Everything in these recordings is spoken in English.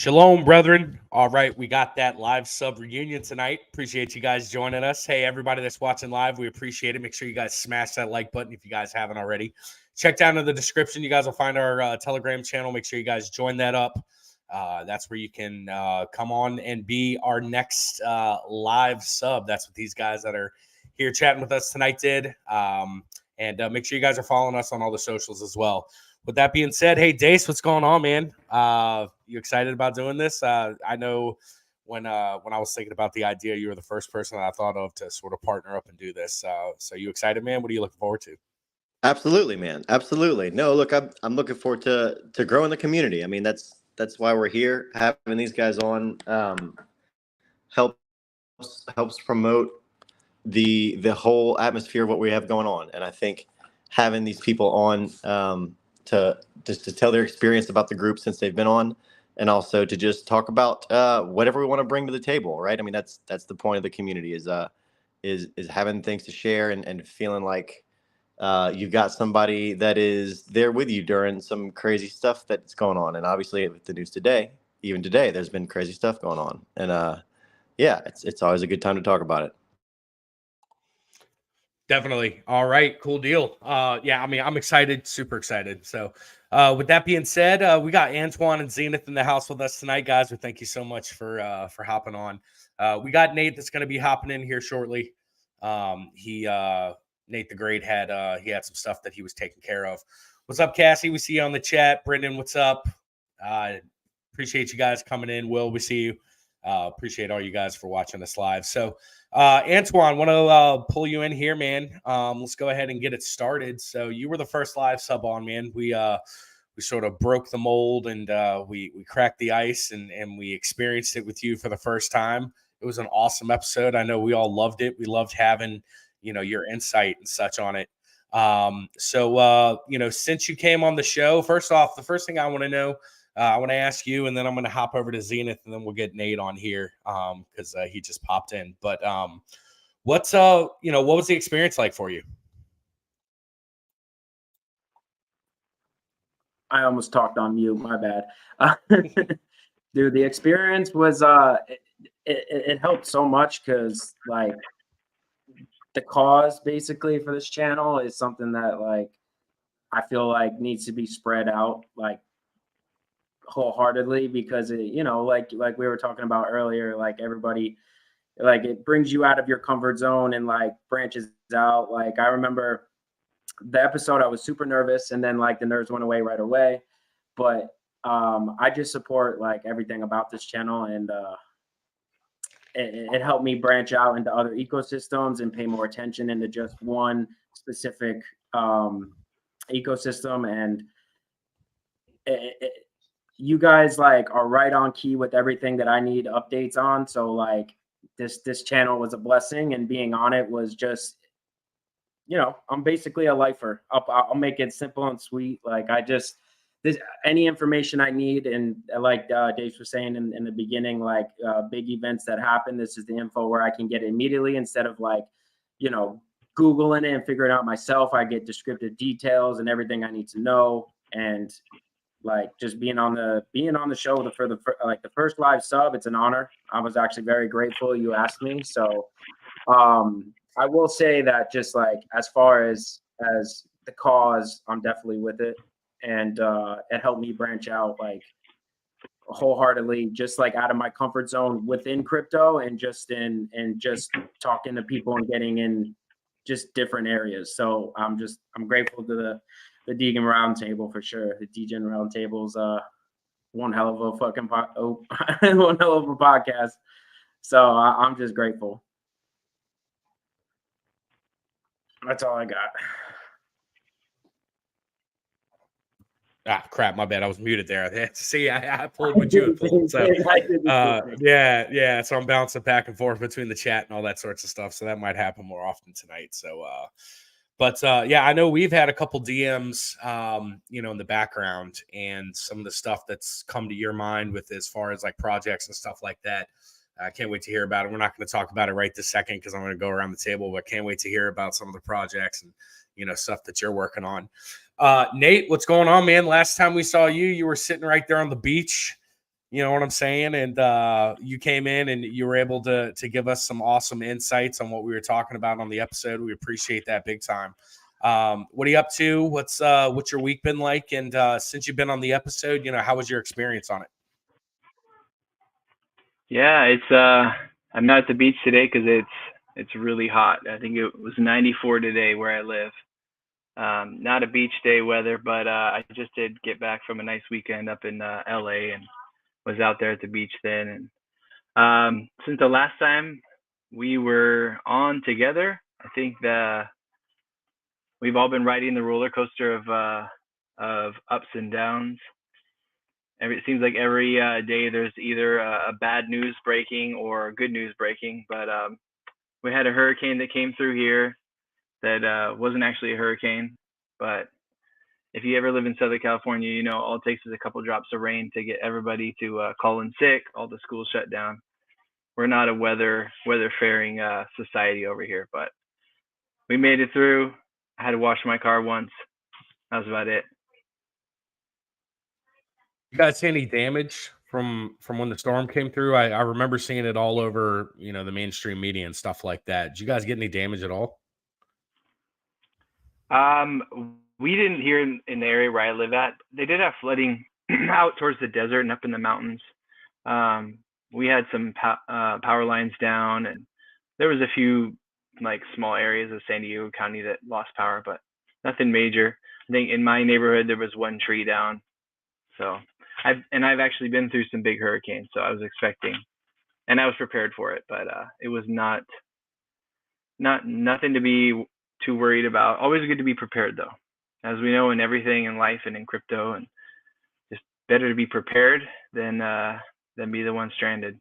Shalom, brethren. All right, we got that live sub reunion tonight. Appreciate you guys joining us. Hey, everybody that's watching live, we appreciate it. Make sure you guys smash that like button if you guys haven't already. Check down in the description. You guys will find our Telegram channel. Make sure you guys join that up. That's where you can come on and be our next live sub. That's what these guys that are here chatting with us tonight did. And make sure you guys are following us on all the socials as well. With that being said, hey, Dace, what's going on, man? You excited about doing this? I know when I was thinking about the idea, you were the first person that I thought of to sort of partner up and do this. So you excited, man? What are you looking forward to? Absolutely, man. Absolutely. No, look, I'm looking forward to growing the community. I mean, that's why we're here. Having these guys on helps promote the whole atmosphere of what we have going on. And I think having these people on to tell their experience about the group since they've been on, and also to just talk about whatever we want to bring to the table, right? I mean, that's the point of the community is having things to share and feeling like you've got somebody that is there with you during some crazy stuff that's going on. And obviously with the news today, even today, there's been crazy stuff going on. And yeah, it's always a good time to talk about it. Definitely. All right. Cool deal. Yeah, I mean, I'm excited, super excited. So with that being said, we got Antwan and Zenith in the house with us tonight, guys. We thank you so much for hopping on. We got Nate that's going to be hopping in here shortly. Nate the Great had some stuff that he was taking care of. What's up, Cassie? We see you on the chat. Brendan, what's up? Appreciate you guys coming in. Will, we see you. Appreciate all you guys for watching us live. So Antwan, want to pull you in here, man. Let's go ahead and get it started. So you were the first live sub on, man. We sort of broke the mold and we cracked the ice and we experienced it with you for the first time. It was an awesome episode. I know we all loved it. We loved having, your insight and such on it. So since you came on the show, first off, the first thing I want to know, I want to ask you, and then I'm going to hop over to Zenith, and then we'll get Nate on here because he just popped in. But what was the experience like for you? I almost talked on mute. My bad. Dude, the experience was it helped so much because like the cause basically for this channel is something that like I feel like needs to be spread out like wholeheartedly because it, like we were talking about earlier, like everybody, like it brings you out of your comfort zone and like branches out. Like I remember the episode, I was super nervous and then like the nerves went away right away. But I just support like everything about this channel and it helped me branch out into other ecosystems and pay more attention into just one specific ecosystem. And you guys like are right on key with everything that I need updates on. So like this channel was a blessing and being on it was just, I'm basically a lifer. I'll make it simple and sweet. Like any information I need. And like Dace was saying in the beginning, like big events that happen, this is the info where I can get it immediately instead of like, Googling it and figuring it out myself. I get descriptive details and everything I need to know. And like just being on the show for the first live sub, it's an honor. I was actually very grateful you asked me. So I will say that just like as far as the cause, I'm definitely with it. And it helped me branch out like wholeheartely, just like out of my comfort zone within crypto and just talking to people and getting in just different areas. So I'm grateful to the Deegan Roundtable for sure. The Deegan Roundtable's one hell of a fucking one hell of a podcast. So I'm just grateful. That's all I got. Ah, crap, my bad. I was muted there. See, I pulled what you had pulled. So, yeah. So I'm bouncing back and forth between the chat and all that sorts of stuff. So that might happen more often tonight. So, yeah, I know we've had a couple DMs, in the background and some of the stuff that's come to your mind with as far as like projects and stuff like that. I can't wait to hear about it. We're not going to talk about it right this second because I'm going to go around the table, but can't wait to hear about some of the projects and, stuff that you're working on. Nate, what's going on, man? Last time we saw you, you were sitting right there on the beach, You know what I'm saying? And you came in and you were able to give us some awesome insights on what we were talking about on the episode. We appreciate that big time. What are you up to? What's your week been like? And since you've been on the episode, how was your experience on it? Yeah, it's I'm not at the beach today because it's really hot. I think it was 94 today where I live. Not a beach day weather, but I just did get back from a nice weekend up in LA and was out there at the beach then. And since the last time we were on together, I think we've all been riding the roller coaster of ups and downs. It seems like every day there's either a bad news breaking or good news breaking. But we had a hurricane that came through here that wasn't actually a hurricane. But if you ever live in Southern California, all it takes is a couple drops of rain to get everybody to call in sick, all the schools shut down. We're not a weather-faring society over here, but we made it through. I had to wash my car once. That was about it. You guys see any damage from when the storm came through? I remember seeing it all over, the mainstream media and stuff like that. Did you guys get any damage at all? We didn't hear in the area where I live at. They did have flooding out towards the desert and up in the mountains. We had some power lines down, and there was a few small areas of San Diego County that lost power, but nothing major. I think in my neighborhood there was one tree down. So I've actually been through some big hurricanes, so I was expecting, and I was prepared for it, but it was nothing to be too worried about. Always good to be prepared, though, as we know in everything in life and in crypto, and just better to be prepared than be the one stranded.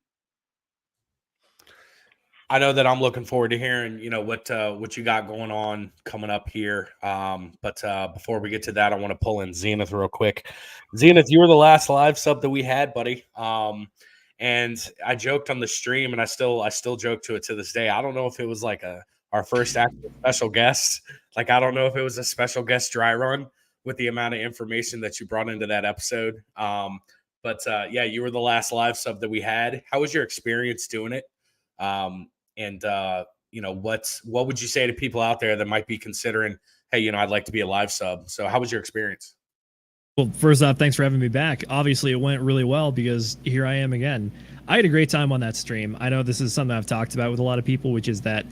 I know that I'm looking forward to hearing, what you got going on coming up here. But before we get to that, I want to pull in Zenith real quick. Zenith, you were the last live sub that we had, buddy. And I joked on the stream, and I still joke to it to this day. I don't know if it was our first actual special guest. I don't know if it was a special guest dry run with the amount of information that you brought into that episode. But yeah, you were the last live sub that we had. How was your experience doing it? And what would you say to people out there that might be considering, hey, I'd like to be a live sub? So how was your experience? Well, first off, thanks for having me back. Obviously, it went really well because here I am again. I had a great time on that stream. I know this is something I've talked about with a lot of people, which is that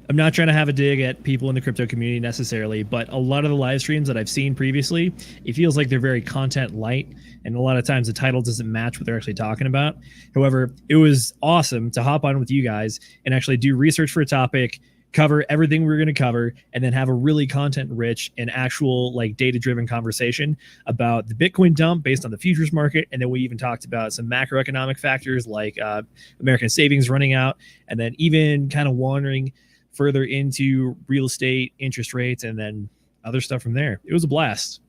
I'm not trying to have a dig at people in the crypto community necessarily, but a lot of the live streams that I've seen previously, it feels like they're very content light, and a lot of times the title doesn't match what they're actually talking about. However, it was awesome to hop on with you guys and actually do research for a topic, cover everything we were going to cover, and then have a really content-rich and actual data-driven conversation about the Bitcoin dump based on the futures market. And then we even talked about some macroeconomic factors like American savings running out, and then even kind of wandering further into real estate, interest rates, and then other stuff from there. It was a blast.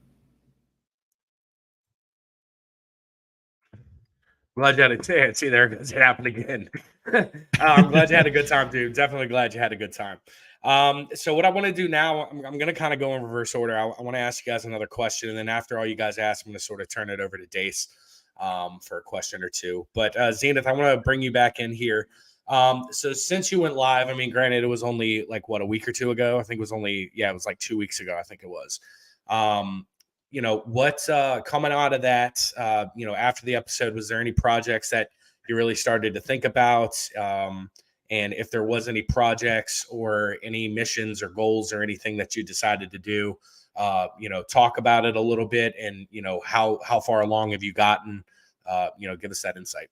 Glad you had it. See, there it happened again. I'm glad you had a good time, dude. Definitely glad you had a good time. So what I want to do now, I'm going to kind of go in reverse order. I want to ask you guys another question, and then after all you guys ask, I'm going to sort of turn it over to Dace for a question or two. But Zenith, I want to bring you back in here. So since you went live, I mean, granted, it was only a week or two ago. I think it was it was 2 weeks ago. I think it was. What's coming out of that, after the episode, was there any projects that you really started to think about? And if there was any projects or any missions or goals or anything that you decided to do, talk about it a little bit, and, how far along have you gotten? Give us that insight.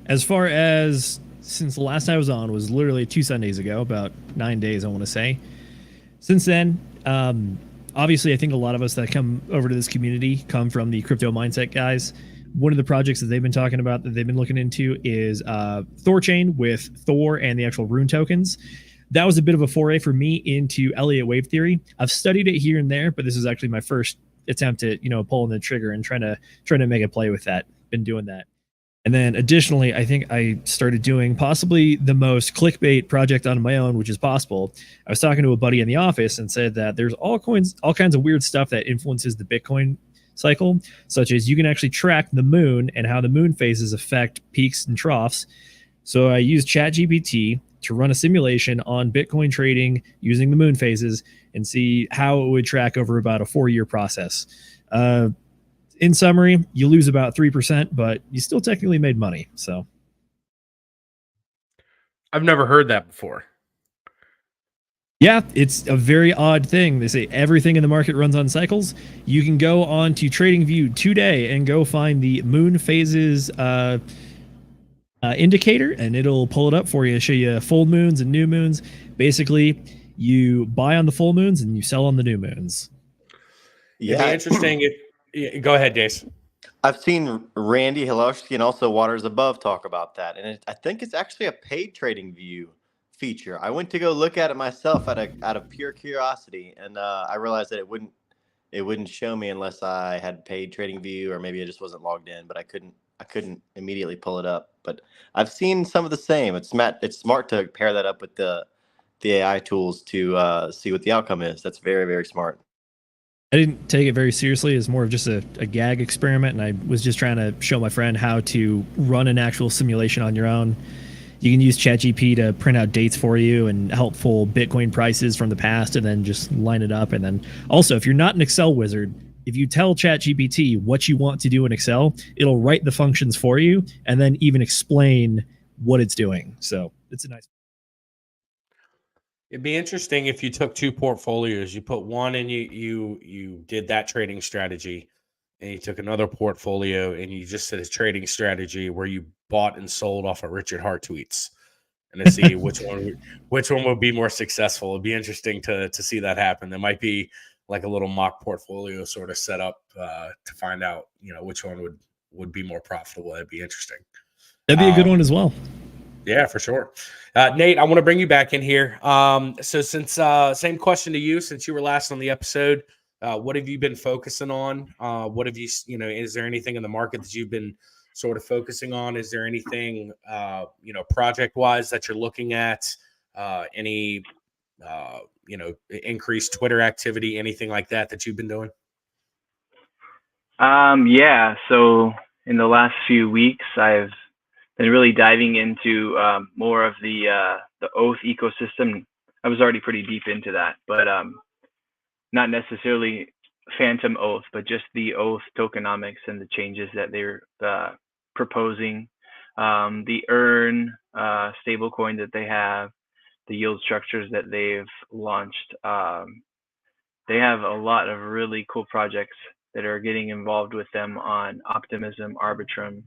As far as since the last time I was on was literally 2 Sundays ago, about 9 days, I want to say. Since then, obviously, I think a lot of us that come over to this community come from the crypto mindset guys. One of the projects that they've been talking about that they've been looking into is Thorchain with Thor and the actual rune tokens. That was a bit of a foray for me into Elliott wave theory. I've studied it here and there, but this is actually my first attempt at pulling the trigger and trying to make a play with that. Been doing that. And then additionally, I think I started doing possibly the most clickbait project on my own, which is possible. I was talking to a buddy in the office and said that there's all kinds of weird stuff that influences the Bitcoin cycle, such as you can actually track the moon and how the moon phases affect peaks and troughs. So I used ChatGPT to run a simulation on Bitcoin trading using the moon phases and see how it would track over about a 4-year process. In summary, you lose about 3%, but you still technically made money. So I've never heard that before. yeah, it's a very odd thing. They say everything in the market runs on cycles. You can go on to TradingView today and go find the moon phases indicator, and it'll pull it up for you, show you full moons and new moons. Basically, you buy on the full moons and you sell on the new moons. It'd be interesting if go ahead, Dace. I've seen Randy Hilowski and also Waters Above talk about that, and I think it's actually a paid TradingView feature. I went to go look at it myself out of pure curiosity, and I realized that it wouldn't show me unless I had paid TradingView, or maybe I just wasn't logged in. But I couldn't immediately pull it up. But I've seen some of the same. It's smart to pair that up with the AI tools to see what the outcome is. That's very, very smart. I didn't take it very seriously as more of just a gag experiment, and I was just trying to show my friend how to run an actual simulation on your own. You can use ChatGPT to print out dates for you and helpful Bitcoin prices from the past, and then just line it up. And then also, if you're not an Excel wizard, if you tell ChatGPT what you want to do in Excel, it'll write the functions for you and then even explain what it's doing. So it's a nice. It'd be interesting if you took two portfolios. You put one and you did that trading strategy, and you took another portfolio and you just did a trading strategy where you bought and sold off of Richard Hart tweets, and to see which one would be more successful. It'd be interesting to see that happen. There might be like a little mock portfolio sort of set up to find out, which one would be more profitable. That'd be interesting. That'd be a good one as well. Yeah, for sure. Nate, I want to bring you back in here. So since same question to you, since you were last on the episode, what have you been focusing on? What have you, is there anything in the market that you've been sort of focusing on? Is there anything, project wise that you're looking at? Any, increased Twitter activity, anything like that you've been doing? Yeah. So in the last few weeks, I've been really diving into more of the Oath ecosystem. I was already pretty deep into that, but not necessarily Phantom Oath, but just the Oath tokenomics and the changes that they're proposing. The Earn stablecoin that they have, the yield structures that they've launched. They have a lot of really cool projects that are getting involved with them on Optimism, Arbitrum,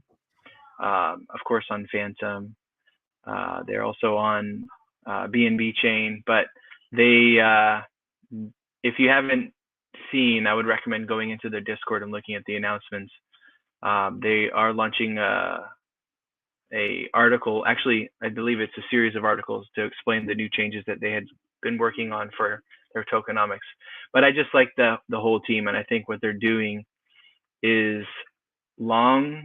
of course on Phantom. They're also on BNB chain, but they, if you haven't seen, I would recommend going into their Discord and looking at the announcements. They are launching a article. Actually, I believe it's a series of articles to explain the new changes that they had been working on for their tokenomics. But I just like the whole team, and I think what they're doing is long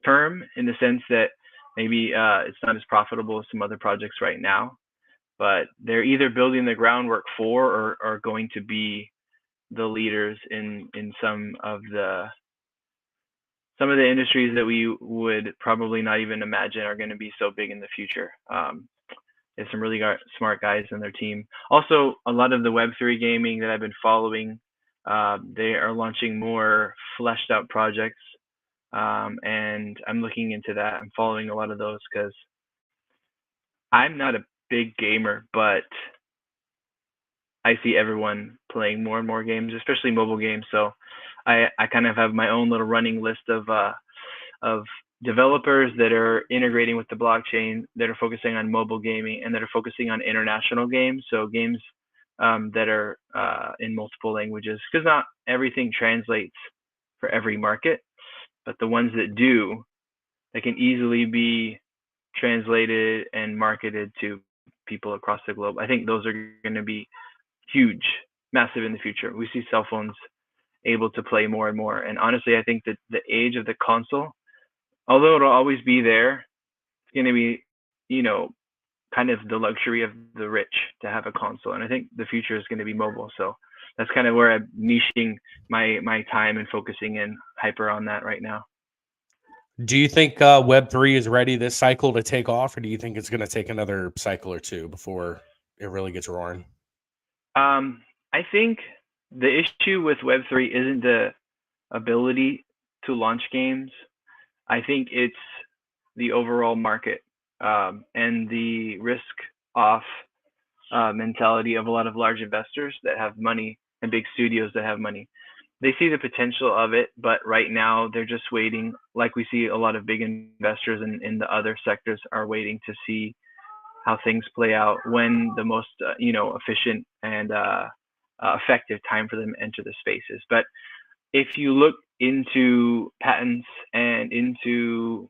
term in the sense that maybe it's not as profitable as some other projects right now, but they're either building the groundwork for or are going to be the leaders in some of the industries that we would probably not even imagine are going to be so big in the future. There's some really smart guys in their team. Also, a lot of the Web3 gaming that I've been following, they are launching more fleshed out projects. And I'm looking into that. I'm following a lot of those because I'm not a big gamer, but I see everyone playing more and more games, especially mobile games. So I kind of have my own little running list of developers that are integrating with the blockchain, that are focusing on mobile gaming, and that are focusing on international games. So games that are in multiple languages, because not everything translates for every market, but the ones that do, they can easily be translated and marketed to people across the globe. I think those are going to be huge, massive in the future. We see cell phones able to play more and more. And honestly, I think that the age of the console, although it'll always be there, it's going to be, kind of the luxury of the rich to have a console. And I think the future is going to be mobile. So that's kind of where I'm niching my time and focusing in hyper on that right now. Do you think Web3 is ready this cycle to take off, or do you think it's going to take another cycle or two before it really gets roaring? I think the issue with Web3 isn't the ability to launch games. I think it's the overall market and the risk-off mentality of a lot of large investors that have money and big studios that have money. They see the potential of it, but right now they're just waiting. Like we see a lot of big investors in the other sectors are waiting to see how things play out, when the most efficient and effective time for them to enter the spaces. But if you look into patents and into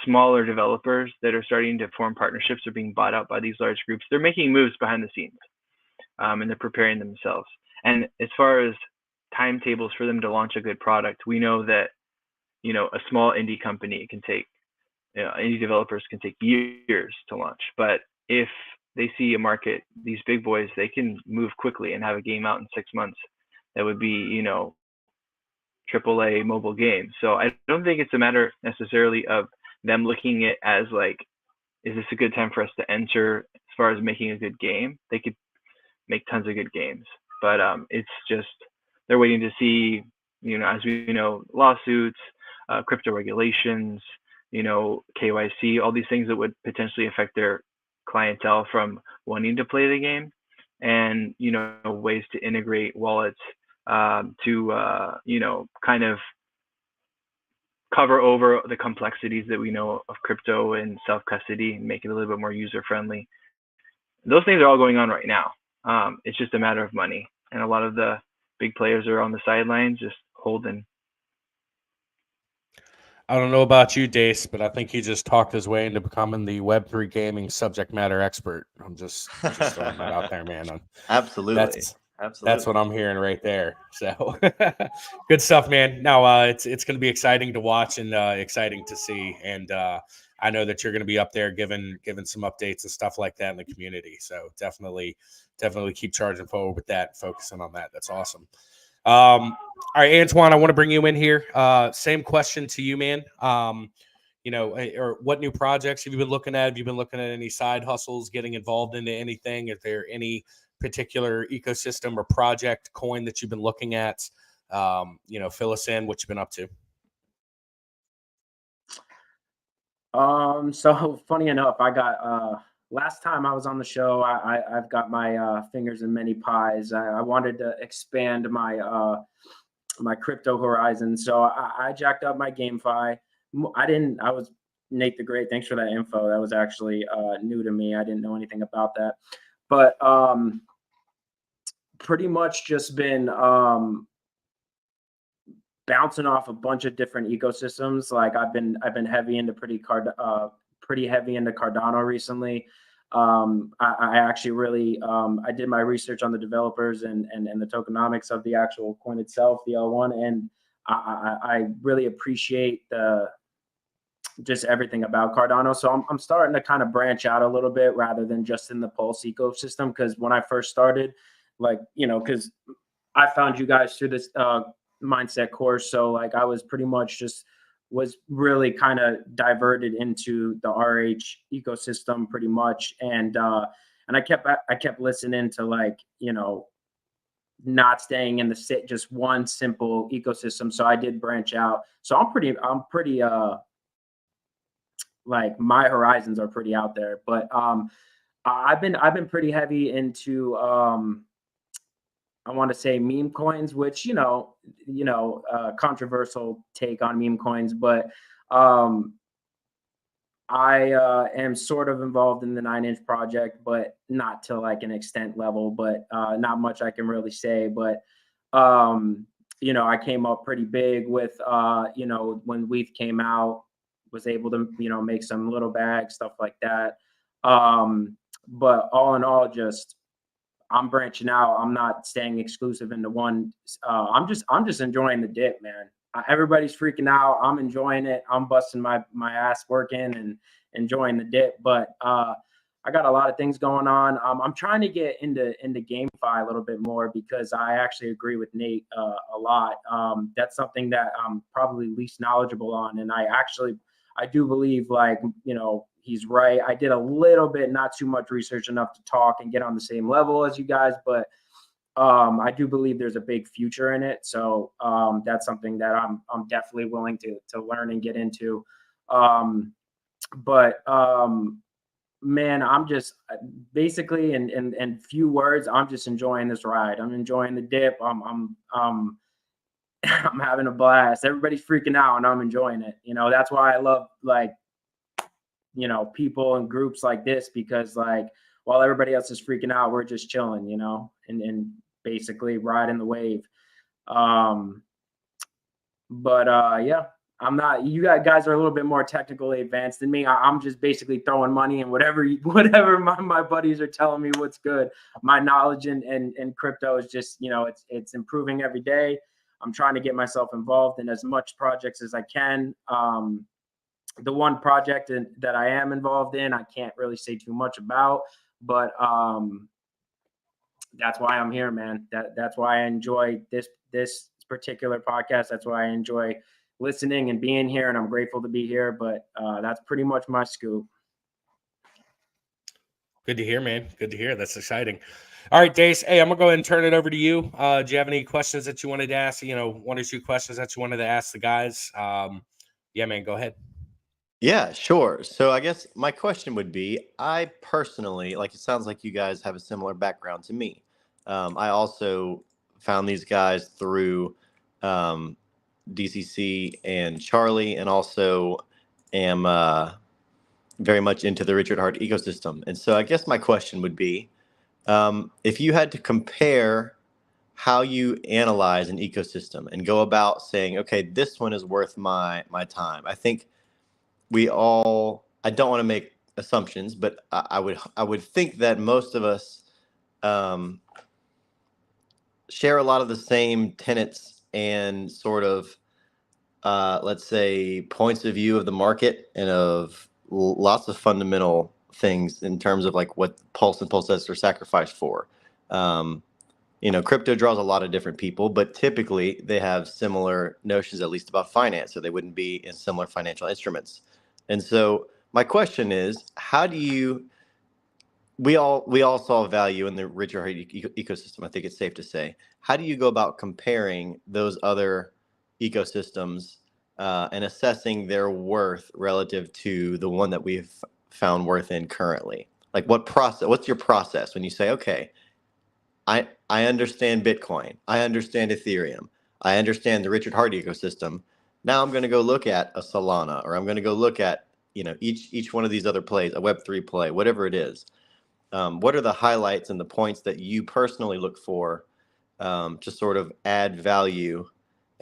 smaller developers that are starting to form partnerships or being bought out by these large groups, they're making moves behind the scenes, and they're preparing themselves. And as far as timetables for them to launch a good product, we know that a small indie company can take, indie developers can take years to launch. But if they see a market, these big boys, they can move quickly and have a game out in 6 months that would be AAA mobile game. So I don't think it's a matter necessarily of them looking at it as like, is this a good time for us to enter? As far as making a good game, they could make tons of good games, but it's just they're waiting to see, as we know, lawsuits, crypto regulations, KYC, all these things that would potentially affect their clientele from wanting to play the game, and ways to integrate wallets to kind of cover over the complexities that we know of crypto and self-custody and make it a little bit more user-friendly. Those things are all going on right now. It's just a matter of money, and a lot of the big players are on the sidelines just holding. I don't know about you, Dace, but I think he just talked his way into becoming the Web3 gaming subject matter expert. I'm just throwing that out there, man. Absolutely. That's what I'm hearing right there. So good stuff, man. Now it's going to be exciting to watch and exciting to see. And I know that you're going to be up there giving some updates and stuff like that in the community. So definitely keep charging forward with that, focusing on that. That's awesome. All right, Antwan, I want to bring you in here. Same question to you, man. Or what new projects have you been looking at? Have you been looking at any side hustles, getting involved into anything? Is there any particular ecosystem or project coin that you've been looking at? Fill us in what you've been up to. So funny enough, I got last time I was on the show, I've got my fingers in many pies. I wanted to expand my my crypto horizon, so I jacked up my GameFi. I was Nate the Great. Thanks for that info. That was actually new to me. I didn't know anything about that, but pretty much just been bouncing off a bunch of different ecosystems. Like I've been heavy into pretty heavy into Cardano recently. I actually really I did my research on the developers and the tokenomics of the actual coin itself, the L1, and I really appreciate just everything about Cardano. So I'm starting to kind of branch out a little bit rather than just in the Pulse ecosystem, because when I first started, because I found you guys through this mindset course, so like I was pretty much was really kind of diverted into the RH ecosystem pretty much, and I kept listening to not staying in the just one simple ecosystem. So I did branch out. So I'm pretty like my horizons are pretty out there, but I've been pretty heavy into I want to say meme coins, which controversial take on meme coins, but I am sort of involved in the 9-inch project, but not to like an extent level, but not much I can really say. But I came up pretty big with when WETH came out, was able to make some little bags, stuff like that. But all in all, just I'm branching out. I'm not staying exclusive into one. I'm just enjoying the dip, man. Everybody's freaking out. I'm enjoying it. I'm busting my ass working and enjoying the dip. But I I got a lot of things going on. I'm trying to get into GameFi a little bit more because I actually agree with Nate a lot. That's something that I'm probably least knowledgeable on, and I do believe, like, you know, he's right. I did a little bit, not too much research enough to talk and get on the same level as you guys, but I do believe there's a big future in it. So that's something that I'm definitely willing to learn and get into. But man, I'm just basically in few words, I'm just enjoying this ride. I'm enjoying the dip. I'm having a blast. Everybody's freaking out and I'm enjoying it. You know, that's why I love, like, you know, people and groups like this, because, like, while everybody else is freaking out, we're just chilling, you know, and basically riding the wave. Yeah, you guys are a little bit more technically advanced than me. I'm just basically throwing money and whatever my buddies are telling me what's good. My knowledge in crypto is just, you know, it's improving every day. I'm trying to get myself involved in as much projects as I can. The one project that I am involved in, I can't really say too much about, but that's why I'm here, man. That's why I enjoy this particular podcast. That's why I enjoy listening and being here, and I'm grateful to be here. But that's pretty much my scoop. Good to hear, man. Good to hear. That's exciting. All right, Dace. Hey, I'm gonna go ahead and turn it over to you. Do you have any questions that you wanted to ask? You know, one or two questions that you wanted to ask the guys. Yeah, man. Go ahead. Yeah, sure. So I guess my question would be, I personally, like, it sounds like you guys have a similar background to me. I also found these guys through DCC and Charlie, and also am very much into the Richard Hart ecosystem. And so I guess my question would be, if you had to compare how you analyze an ecosystem and go about saying, okay, this one is worth my time. I think I don't want to make assumptions, but I would think that most of us share a lot of the same tenets and sort of, let's say, points of view of the market and of lots of fundamental things in terms of, like, what Pulse and Pulse are sacrificed for. You know, crypto draws a lot of different people, but typically they have similar notions, at least about finance, so they wouldn't be in similar financial instruments. And so my question is, how do you? We all saw value in the Richard Hart ecosystem. I think it's safe to say. How do you go about comparing those other ecosystems and assessing their worth relative to the one that we've found worth in currently? Like, what's your process when you say, okay, I understand Bitcoin, I understand Ethereum, I understand the Richard Hart ecosystem. Now I'm going to go look at a Solana, or I'm going to go look at, you know, each one of these other plays, a Web3 play, whatever it is. What are the highlights and the points that you personally look for to sort of add value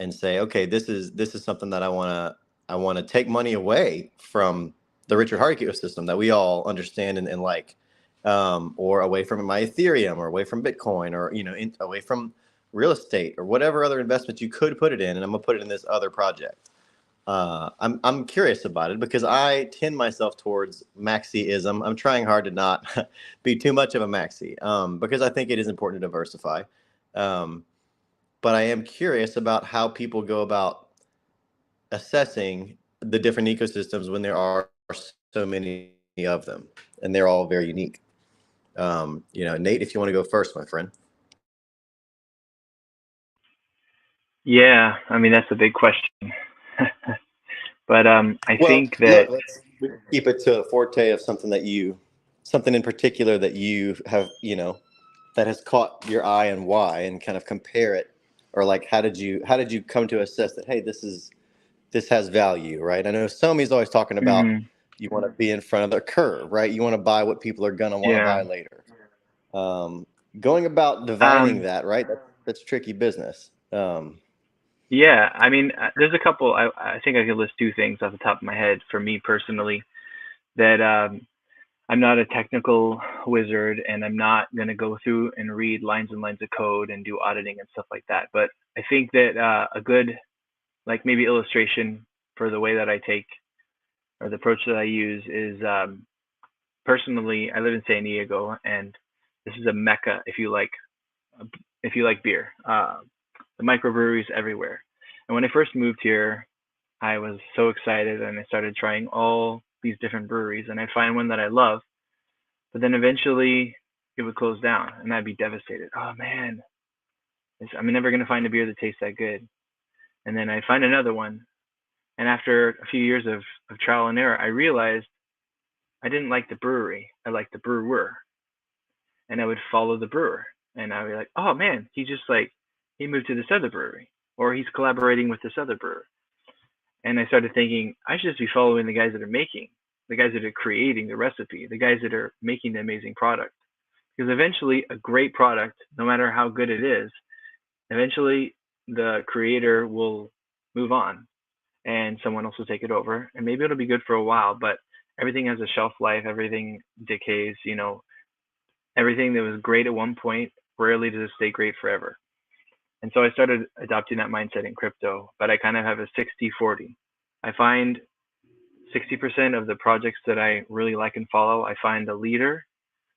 and say, okay, this is something that I want to take money away from the Richard Hart ecosystem that we all understand and like, or away from my Ethereum, or away from Bitcoin, or, you know, away from real estate, or whatever other investments you could put it in, and I'm gonna put it in this other project. I'm curious about it because I tend myself towards maxi-ism. I'm trying hard to not be too much of a maxi, because I think it is important to diversify. But I am curious about how people go about assessing the different ecosystems when there are so many of them, and they're all very unique. You know, Nate, if you want to go first, my friend. Yeah, I mean, that's a big question. But I think that let's keep it to a forte of something in particular that you have, you know, that has caught your eye, and why, and kind of compare it, or like, how did you come to assess that, hey, this has value, right? I know Somi's always talking about you want to be in front of the curve, right? You want to buy what people are gonna want to buy later. Going about divining that, right? That's tricky business. Yeah, I mean, there's a couple. I think I could list two things off the top of my head for me personally that I'm not a technical wizard, and I'm not going to go through and read lines and lines of code and do auditing and stuff like that. But I think that a good, like, maybe illustration for the way that I take, or the approach that I use, is personally, I live in San Diego, and this is a mecca if you like beer. The microbreweries everywhere. And when I first moved here, I was so excited, and I started trying all these different breweries, and I'd find one that I love, but then eventually it would close down, and I'd be devastated. Oh man, I'm never gonna find a beer that tastes that good. And then I'd find another one, and after a few years of trial and error, I realized I didn't like the brewery. I liked the brewer, and I would follow the brewer, and I'd be like, oh man, he moved to this other brewery, or he's collaborating with this other brewer. And I started thinking, I should just be following the guys that are making, the guys that are creating the recipe, the guys that are making the amazing product. Because eventually a great product, no matter how good it is, eventually the creator will move on and someone else will take it over. And maybe it'll be good for a while, but everything has a shelf life, everything decays, everything that was great at one point, rarely does it stay great forever. And so I started adopting that mindset in crypto, but I kind of have a 60-40. I find 60% of the projects that I really like and follow, I find a leader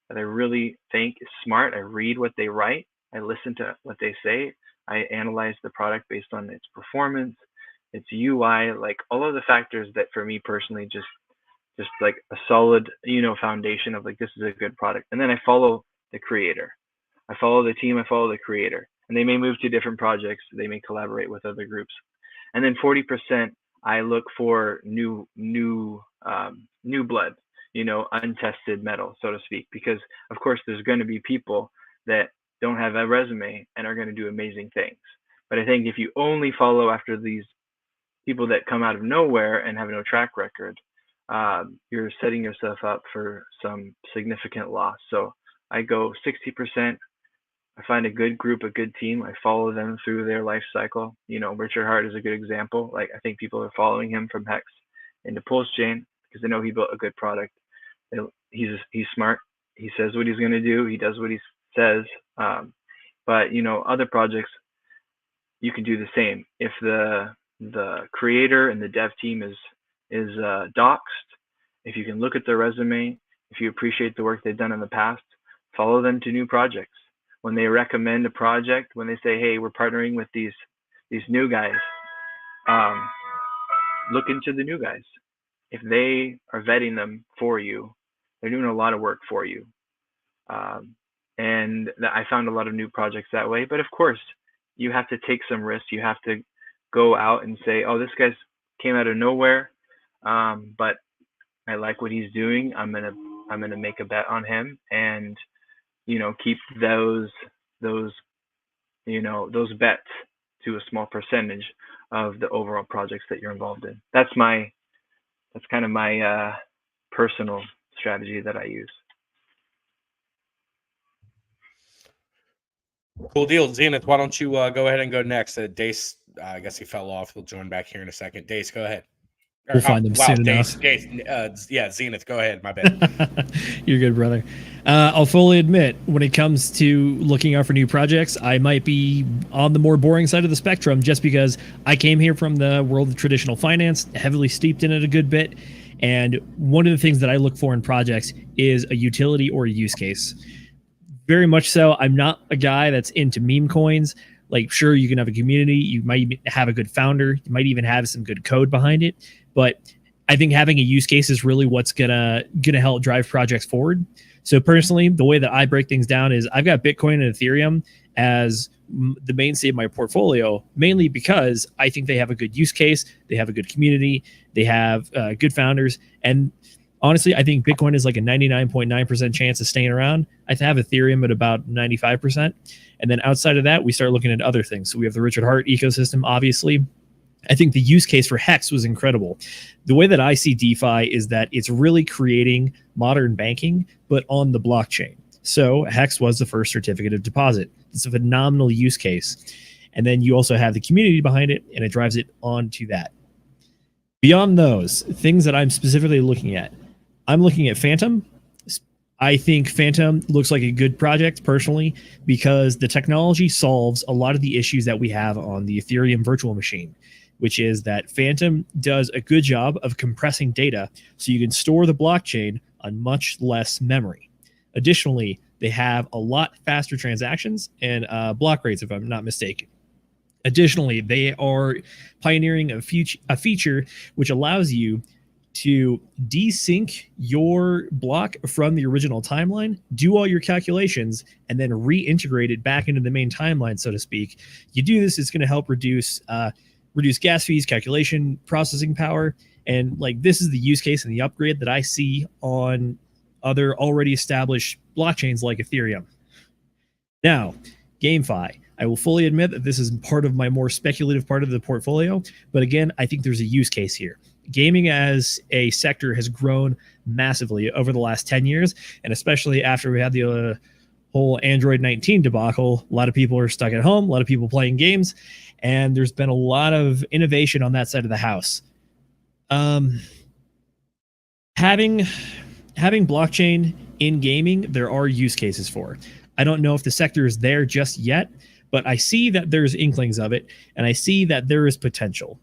that I really think is smart. I read what they write. I listen to what they say. I analyze the product based on its performance, its UI, like all of the factors that for me personally, just like a solid, foundation of like, this is a good product. And then I follow the creator. I follow the team, I follow the creator. And they may move to different projects. They may collaborate with other groups. And then 40%, I look for new blood, untested metal, so to speak, because of course there's going to be people that don't have a resume and are going to do amazing things. But I think if you only follow after these people that come out of nowhere and have no track record, you're setting yourself up for some significant loss. So I go 60%. I find a good group, a good team. I follow them through their life cycle. Richard Hart is a good example. Like, I think people are following him from Hex into Pulse Chain because they know he built a good product. He's smart. He says what he's going to do. He does what he says. But other projects, you can do the same. If the creator and the dev team is doxed, if you can look at their resume, if you appreciate the work they've done in the past, follow them to new projects. When they recommend a project, when they say, hey, we're partnering with these new guys, look into the new guys. If they are vetting them for you, they're doing a lot of work for you. And I found a lot of new projects that way. But of course, you have to take some risks. You have to go out and say, oh, this guy came out of nowhere, but I like what he's doing. I'm gonna make a bet on him, and keep those bets to a small percentage of the overall projects that you're involved in. That's kind of my personal strategy that I use. Cool deal. Zenith, why don't you go ahead and go next? Dace, I guess he fell off. He'll join back here in a second. Dace, go ahead. We'll find them soon enough. Zenith, go ahead. My bad. You're good, brother. I'll fully admit, when it comes to looking out for new projects, I might be on the more boring side of the spectrum just because I came here from the world of traditional finance, heavily steeped in it a good bit. And one of the things that I look for in projects is a utility or a use case. Very much so. I'm not a guy that's into meme coins. Like, sure, you can have a community. You might even have a good founder. You might even have some good code behind it. But I think having a use case is really what's gonna help drive projects forward. So personally, the way that I break things down is I've got Bitcoin and Ethereum as the mainstay of my portfolio, mainly because I think they have a good use case, they have a good community, they have good founders, and honestly, I think Bitcoin is like a 99.9% chance of staying around. I have Ethereum at about 95%. And then outside of that, we start looking at other things. So we have the Richard Hart ecosystem, obviously. I think the use case for Hex was incredible. The way that I see DeFi is that it's really creating modern banking, but on the blockchain. So Hex was the first certificate of deposit. It's a phenomenal use case. And then you also have the community behind it, and it drives it onto that. Beyond those, things that I'm specifically looking at, I'm looking at Phantom. I think Phantom looks like a good project personally because the technology solves a lot of the issues that we have on the Ethereum virtual machine, which is that Phantom does a good job of compressing data so you can store the blockchain on much less memory. Additionally, they have a lot faster transactions and block rates, if I'm not mistaken. Additionally, they are pioneering a feature which allows you to desync your block from the original timeline, do all your calculations, and then reintegrate it back into the main timeline, so to speak. You do this, it's going to help reduce gas fees, calculation, processing power, and like this is the use case and the upgrade that I see on other already established blockchains like Ethereum. Now, GameFi. I will fully admit that this is part of my more speculative part of the portfolio, but again, I think there's a use case here. Gaming as a sector has grown massively over the last 10 years, and especially after we had the whole Android 19 debacle, a lot of people are stuck at home, a lot of people playing games, and there's been a lot of innovation on that side of the house. Having blockchain in gaming, there are use cases for. I don't know if the sector is there just yet, but I see that there's inklings of it, and I see that there is potential.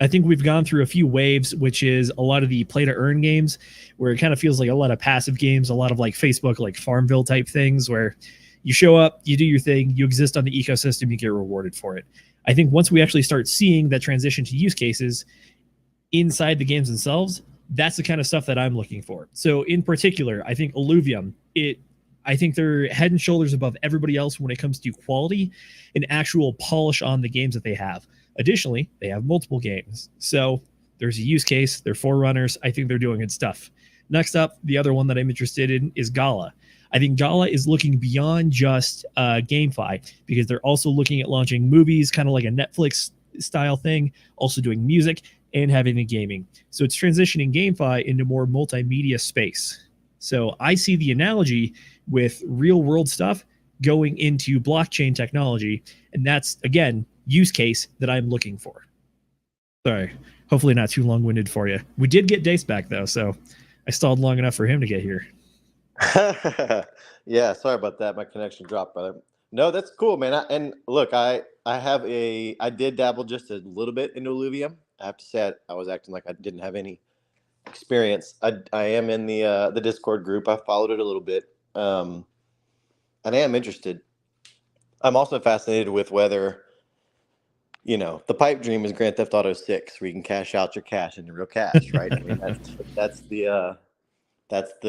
I think we've gone through a few waves, which is a lot of the play to earn games, where it kind of feels like a lot of passive games, a lot of like Facebook, like Farmville type things, where you show up, you do your thing, you exist on the ecosystem, you get rewarded for it. I think once we actually start seeing that transition to use cases inside the games themselves, that's the kind of stuff that I'm looking for. So in particular, I think Illuvium, I think they're head and shoulders above everybody else when it comes to quality and actual polish on the games that they have. Additionally, they have multiple games. So there's a use case. They're forerunners. I think they're doing good stuff. Next up, the other one that I'm interested in is Gala. I think Gala is looking beyond just GameFi, because they're also looking at launching movies, kind of like a Netflix style thing, also doing music and having the gaming. So it's transitioning GameFi into more multimedia space. So I see the analogy with real world stuff going into blockchain technology. And that's, again, use case that I'm looking for. Sorry, hopefully not too long-winded for you. We did get Dace back, though, so I stalled long enough for him to get here. Yeah, sorry about that. My connection dropped, brother. No, that's cool, man. And look, I did dabble just a little bit into Illuvium. I have to say I was acting like I didn't have any experience. I am in the Discord group. I followed it a little bit, and I am interested. I'm also fascinated with whether, the pipe dream is Grand Theft Auto 6, where you can cash out your cash into real cash, right? I mean, that's the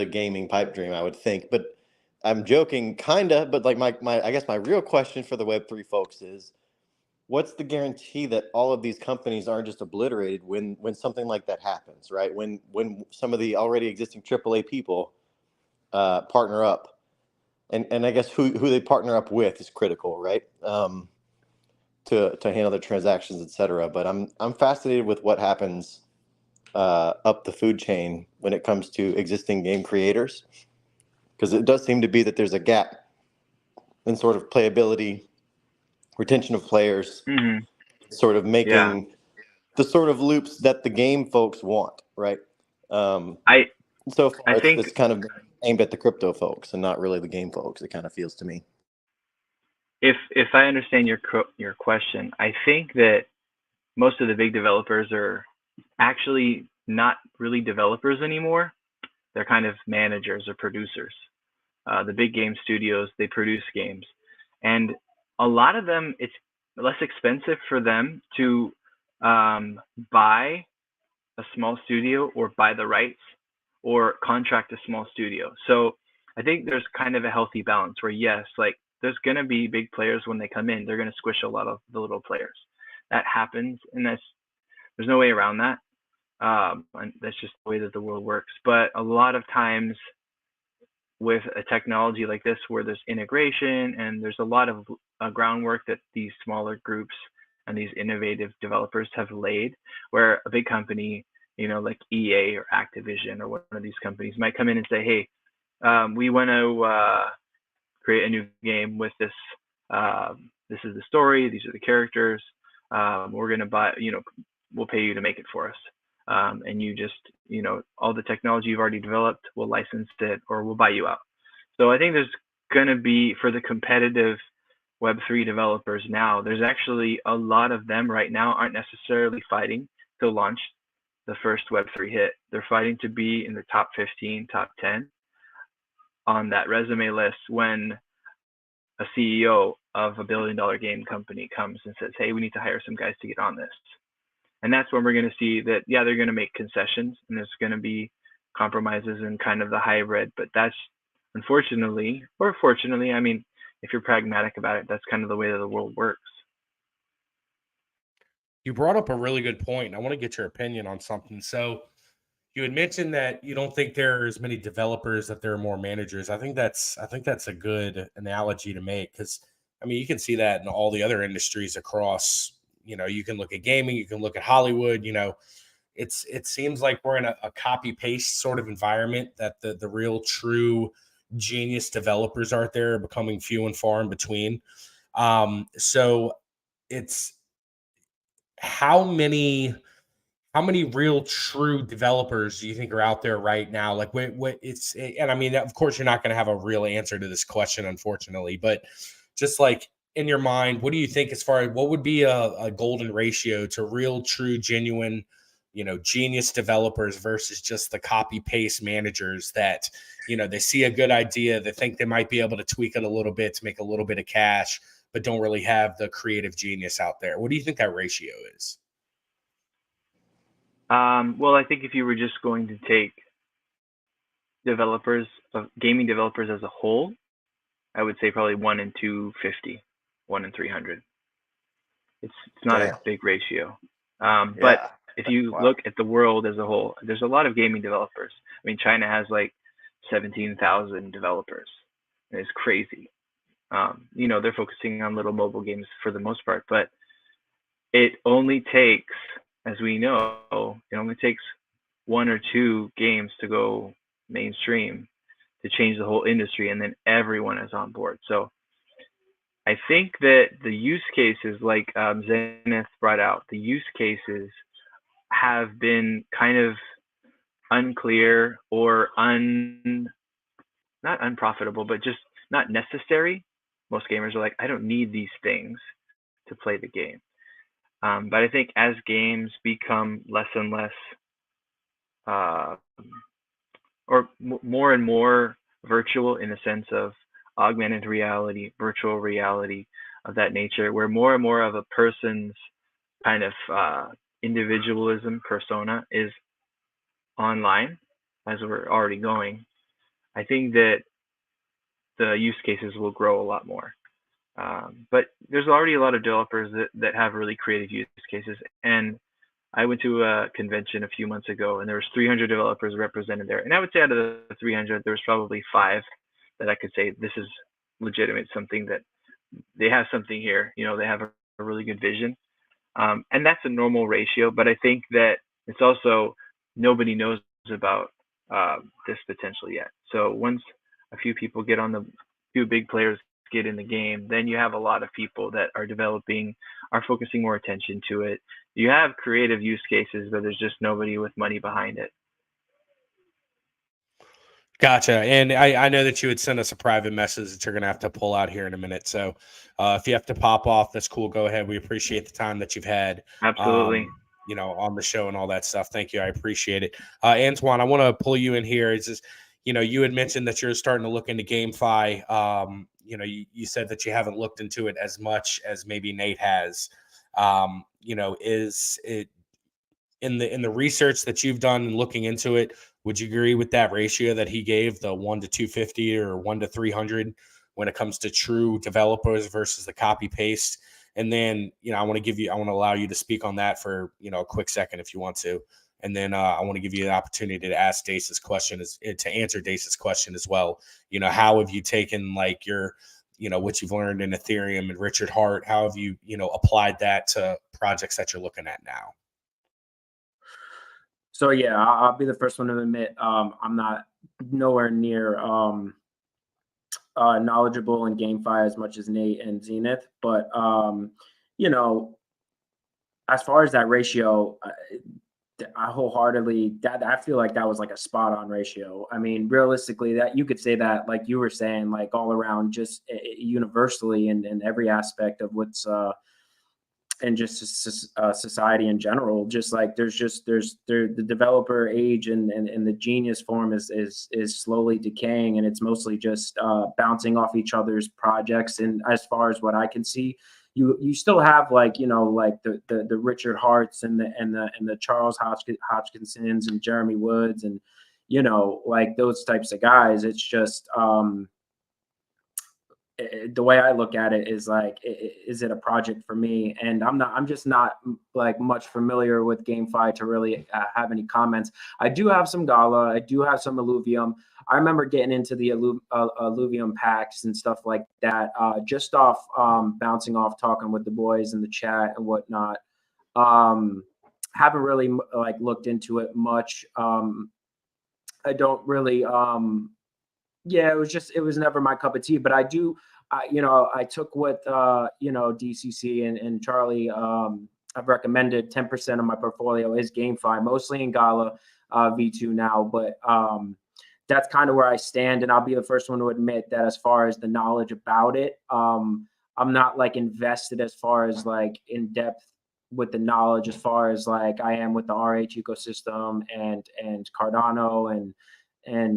gaming pipe dream, I would think. But I'm joking, kinda. But like I guess my real question for the Web3 folks is, what's the guarantee that all of these companies aren't just obliterated when something like that happens, right? When some of the already existing AAA people partner up, and I guess who they partner up with is critical, right? To handle the transactions, et cetera. But I'm fascinated with what happens up the food chain when it comes to existing game creators, because it does seem to be that there's a gap in sort of playability, retention of players, sort of making the sort of loops that the game folks want, right? So far, I think it's kind of aimed at the crypto folks and not really the game folks. It kind of feels to me. if I understand your question, I think that most of the big developers are actually not really developers anymore. They're kind of managers or producers. The big game studios, they produce games, and a lot of them, it's less expensive for them to buy a small studio or buy the rights or contract a small studio. So I think there's kind of a healthy balance where, yes, like there's going to be big players when they come in, they're going to squish a lot of the little players. That happens, and there's no way around that. And that's just the way that the world works. But a lot of times with a technology like this, where there's integration and there's a lot of groundwork that these smaller groups and these innovative developers have laid, where a big company, like EA or Activision or one of these companies might come in and say, hey, we want to create a new game with this. This is the story. These are the characters. We're going to buy, we'll pay you to make it for us. And you just, all the technology you've already developed, we'll license it or we'll buy you out. So I think there's going to be, for the competitive Web3 developers now, there's actually a lot of them right now aren't necessarily fighting to launch the first Web3 hit. They're fighting to be in the top 15, top 10 on that resume list when a CEO of $1 billion game company comes and says, hey, we need to hire some guys to get on this. And that's when we're going to see that, yeah, they're going to make concessions and there's going to be compromises and kind of the hybrid. But that's unfortunately, or fortunately, I mean, if you're pragmatic about it, that's kind of the way that the world works. You brought up a really good point. I want to get your opinion on something. So you had mentioned that you don't think there are as many developers, that there are more managers. I think that's a good analogy to make, because I mean, you can see that in all the other industries across, you can look at gaming, you can look at Hollywood, it seems like we're in a copy paste sort of environment, that the real true genius developers out there are becoming few and far in between. So it's how many real true developers do you think are out there right now? Like what it's, and I mean, of course you're not going to have a real answer to this question, unfortunately, but just like in your mind, what do you think as far as what would be a golden ratio to real, true, genuine, genius developers versus just the copy paste managers that, they see a good idea, they think they might be able to tweak it a little bit to make a little bit of cash, but don't really have the creative genius out there? What do you think that ratio is? Well, I think if you were just going to take gaming developers as a whole, I would say probably 1 in 250, 1 in 300. It's not a big ratio. But if you look at the world as a whole, there's a lot of gaming developers. I mean, China has like 17,000 developers. It's crazy. They're focusing on little mobile games for the most part, but it only takes, as we know, it only takes 1 or 2 games to go mainstream to change the whole industry, and then everyone is on board. So I think that the use cases, like Zenith brought out, the use cases have been kind of unclear or not unprofitable, but just not necessary. Most gamers are like, I don't need these things to play the game. But I think as games become less and less, or more and more virtual in the sense of augmented reality, virtual reality of that nature, where more and more of a person's kind of individualism persona is online, as we're already going, I think that the use cases will grow a lot more. But there's already a lot of developers that have really creative use cases. And I went to a convention a few months ago, and there was 300 developers represented there. And I would say out of the 300, there was probably 5 that I could say this is legitimate, something that they have something here. They have a really good vision. And that's a normal ratio. But I think that it's also nobody knows about this potential yet. So once a few people get on, few big players get in the game, then you have a lot of people that are are focusing more attention to it. You have creative use cases, but there's just nobody with money behind it. Gotcha. And I know that you would send us a private message that you're going to have to pull out here in a minute. So if you have to pop off, that's cool. Go ahead. We appreciate the time that you've had. Absolutely. On the show and all that stuff. Thank you. I appreciate it. Antwan, I want to pull you in here. It's just, you had mentioned that you're starting to look into GameFi. You said that you haven't looked into it as much as maybe Nate has. Is it in the research that you've done and looking into it, would you agree with that ratio that he gave, the 1 to 250 or 1 to 300 when it comes to true developers versus the copy paste? And then, I want to allow you to speak on that for, a quick second if you want to. And then I want to give you the opportunity to ask Dace's question, to answer Dace's question as well. How have you taken like your, what you've learned in Ethereum and Richard Hart? How have you, applied that to projects that you're looking at now? So yeah, I'll be the first one to admit I'm not nowhere near knowledgeable in GameFi as much as Nate and Zenith, but as far as that ratio, I wholeheartedly I feel like that was like a spot on ratio. I mean, realistically, that you could say that, like you were saying, like all around, just universally in every aspect of what's and just society in general. Just like there's the developer age and the genius form is slowly decaying, and it's mostly just bouncing off each other's projects. And as far as what I can see, you still have like, you know, like the Richard Harts and the Charles Hodgkinsons and Jeremy Woods, and you know, like those types of guys. It's just the way I look at it is like, is it a project for me? And I'm just not like much familiar with GameFi to really have any comments. I do have some Gala, I do have some Illuvium. I remember getting into the Illuvium packs and stuff like that, just off bouncing off, talking with the boys in the chat and whatnot. Haven't really like looked into it much. I don't really yeah, it was never my cup of tea, but I do, you know, I took what, you know, DCC and Charlie, I've recommended. 10% of my portfolio is GameFi, mostly in Gala, V2 now, but that's kind of where I stand. And I'll be the first one to admit that as far as the knowledge about it, I'm not like invested as far as like in depth with the knowledge as far as like I am with the RH ecosystem and Cardano and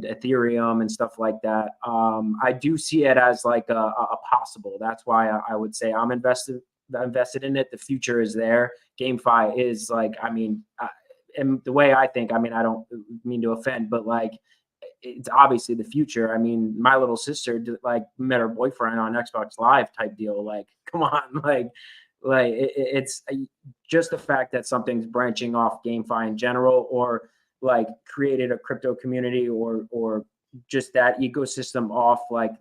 Ethereum and stuff like that. I do see it as like a possible. That's why I would say I'm invested in it. The future is there. GameFi is like, I mean, and the way I think, I mean, I don't mean to offend, but like, it's obviously the future. I mean, my little sister like met her boyfriend on Xbox Live type deal. Like, come on, like it's just the fact that something's branching off GameFi in general, or like created a crypto community, or just that ecosystem off, like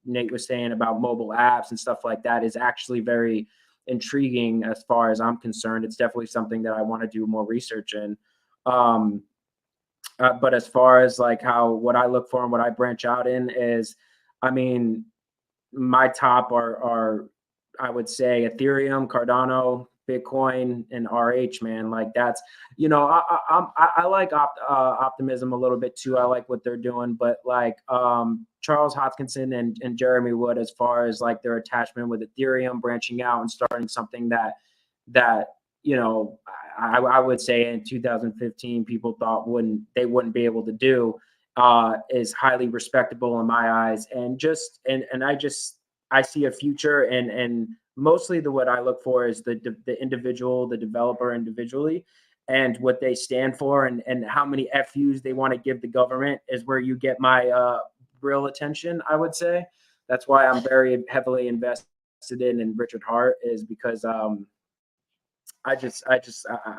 Nate was saying about mobile apps and stuff like that, is actually very intriguing as far as I'm concerned. It's definitely something that I want to do more research in. But as far as like what I look for and what I branch out in is, I mean, my top are I would say Ethereum, Cardano, Bitcoin, and RH, man. Like that's, you know, I like optimism a little bit too. I like what they're doing, but like Charles Hodgkinson and Jeremy Wood, as far as like their attachment with Ethereum, branching out and starting something that you know, I would say in 2015 people thought they wouldn't be able to do, is highly respectable in my eyes. And just and I see a future, and mostly what I look for is the individual, the developer individually, and what they stand for, and how many FUs they want to give the government is where you get my real attention, I would say. That's why I'm very heavily invested in Richard Hart, is because I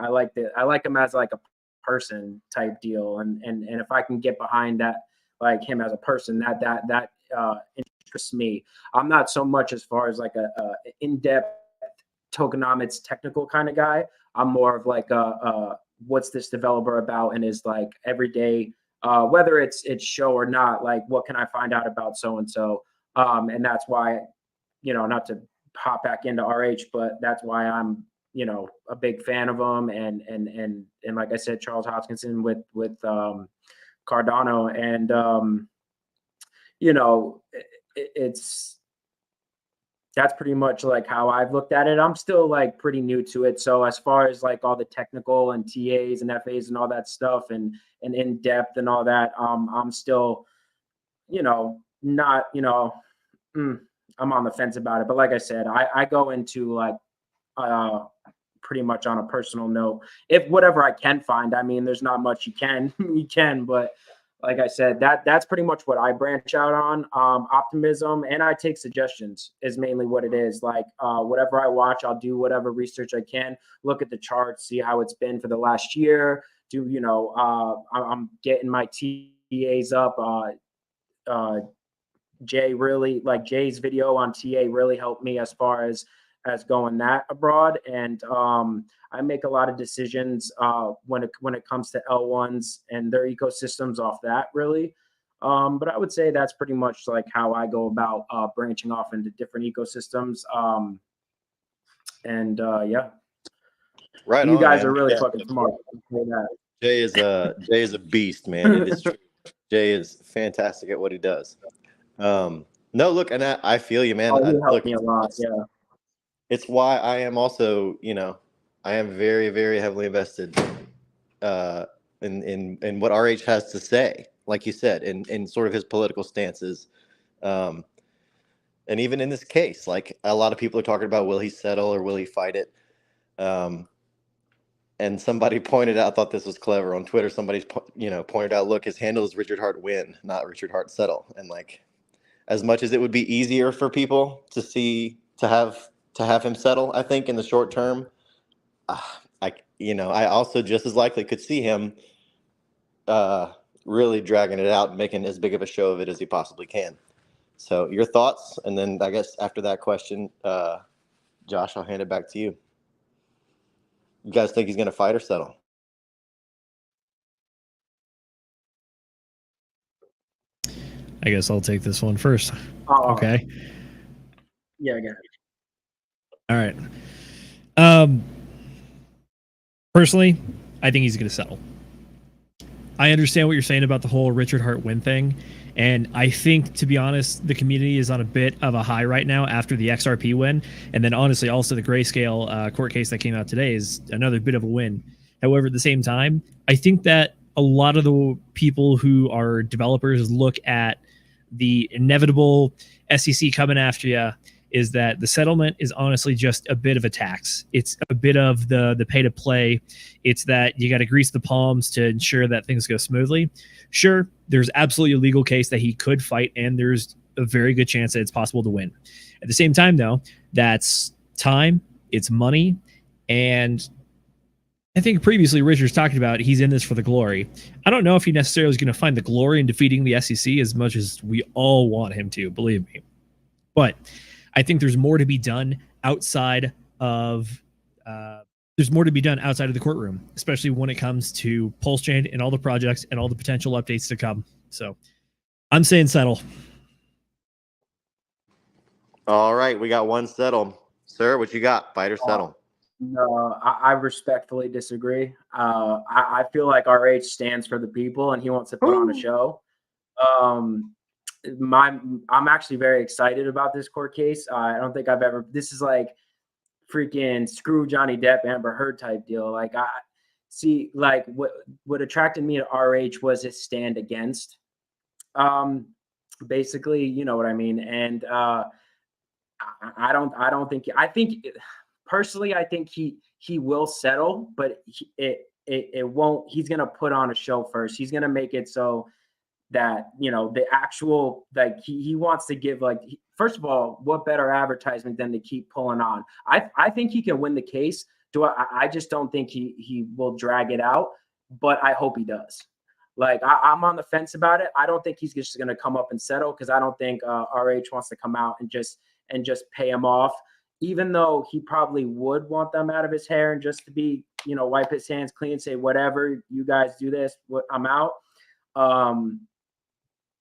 like him as like a person type deal, and if I can get behind that, like him as a person, that interests me. I'm not so much as far as like a in-depth tokenomics technical kind of guy. I'm more of like what's this developer about, and is like everyday, whether it's show or not, like what can I find out about so and so, and that's why, you know, not to hop back into RH, but that's why I'm, you know, a big fan of them, and like I said, Charles Hodgkinson with Cardano, and you know, that's pretty much like how I've looked at it. I'm still like pretty new to it, so as far as like all the technical and TAs and FAs and all that stuff, and in depth and all that, I'm still, you know, not, you know, I'm on the fence about it. But like I said, I go into like pretty much on a personal note, if whatever I can find. I mean, there's not much you can, but like I said, that's pretty much what I branch out on. Optimism, and I take suggestions is mainly what it is. Like whatever I watch, I'll do whatever research I can, look at the charts, see how it's been for the last year. Do, you know, I'm getting my TAs up. Jay's video on TA really helped me as far as going that abroad, and I make a lot of decisions when it comes to L1s and their ecosystems off that, really. But I would say that's pretty much like how I go about branching off into different ecosystems. Yeah, Right. You on, guys man. are really Yeah. fucking smart. Jay is a beast, man. It is true. Jay is fantastic at what he does. No, look, and I feel you, man. Oh, he helped Look, me a lot. Yeah. it's why I am also, I am very, very heavily invested in what RH has to say, like you said, in sort of his political stances. And even in this case, like a lot of people are talking about, will he settle or will he fight it? And somebody pointed out, I thought this was clever on Twitter. Somebody's, pointed out, look, his handle is Richard Hart win, not Richard Hart settle. And like, as much as it would be easier for people to have him settle, I think in the short term, I also just as likely could see him really dragging it out and making as big of a show of it as he possibly can. So your thoughts, and then I guess after that question, Josh, I'll hand it back to you. You guys think he's going to fight or settle? I guess I'll take this one first. Okay. Yeah, I got it. All right. Personally, I think he's going to settle. I understand what you're saying about the whole Richard Hart win thing. And I think, to be honest, the community is on a bit of a high right now after the XRP win. And then, honestly, also the Grayscale court case that came out today is another bit of a win. However, at the same time, I think that a lot of the people who are developers look at the inevitable SEC coming after you is that the settlement is honestly just a bit of a tax. It's a bit of the pay to play. It's that you got to grease the palms to ensure that things go smoothly. Sure, there's absolutely a legal case that he could fight, and there's a very good chance that it's possible to win. At the same time, though, that's time, it's money, and I think previously Richard's talking about he's in this for the glory. I don't know if he necessarily is going to find the glory in defeating the SEC as much as we all want him to, believe me. But I think there's more to be done outside of the courtroom, especially when it comes to Pulse Chain and all the projects and all the potential updates to come. So I'm saying settle. All right, we got one settle. Sir, what you got? Fight or settle? No, I respectfully disagree. I feel like RH stands for the people, and he wants to put on a show. I'm actually very excited about this court case. I don't think I've ever. This is like freaking screw Johnny Depp, Amber Heard type deal. Like I see, like what attracted me to RH was his stand against. Basically, you know what I mean. And I don't think. I think personally, I think he will settle, but it won't. He's gonna put on a show first. He's gonna make it so that, the actual, like he wants to give, like, first of all, what better advertisement than to keep pulling on? I think he can win the case. I just don't think he will drag it out, but I hope he does. Like I'm on the fence about it. I don't think he's just going to come up and settle, because I don't think RH wants to come out and just pay him off, even though he probably would want them out of his hair and just to be, wipe his hands clean, say whatever, you guys do this, I'm out.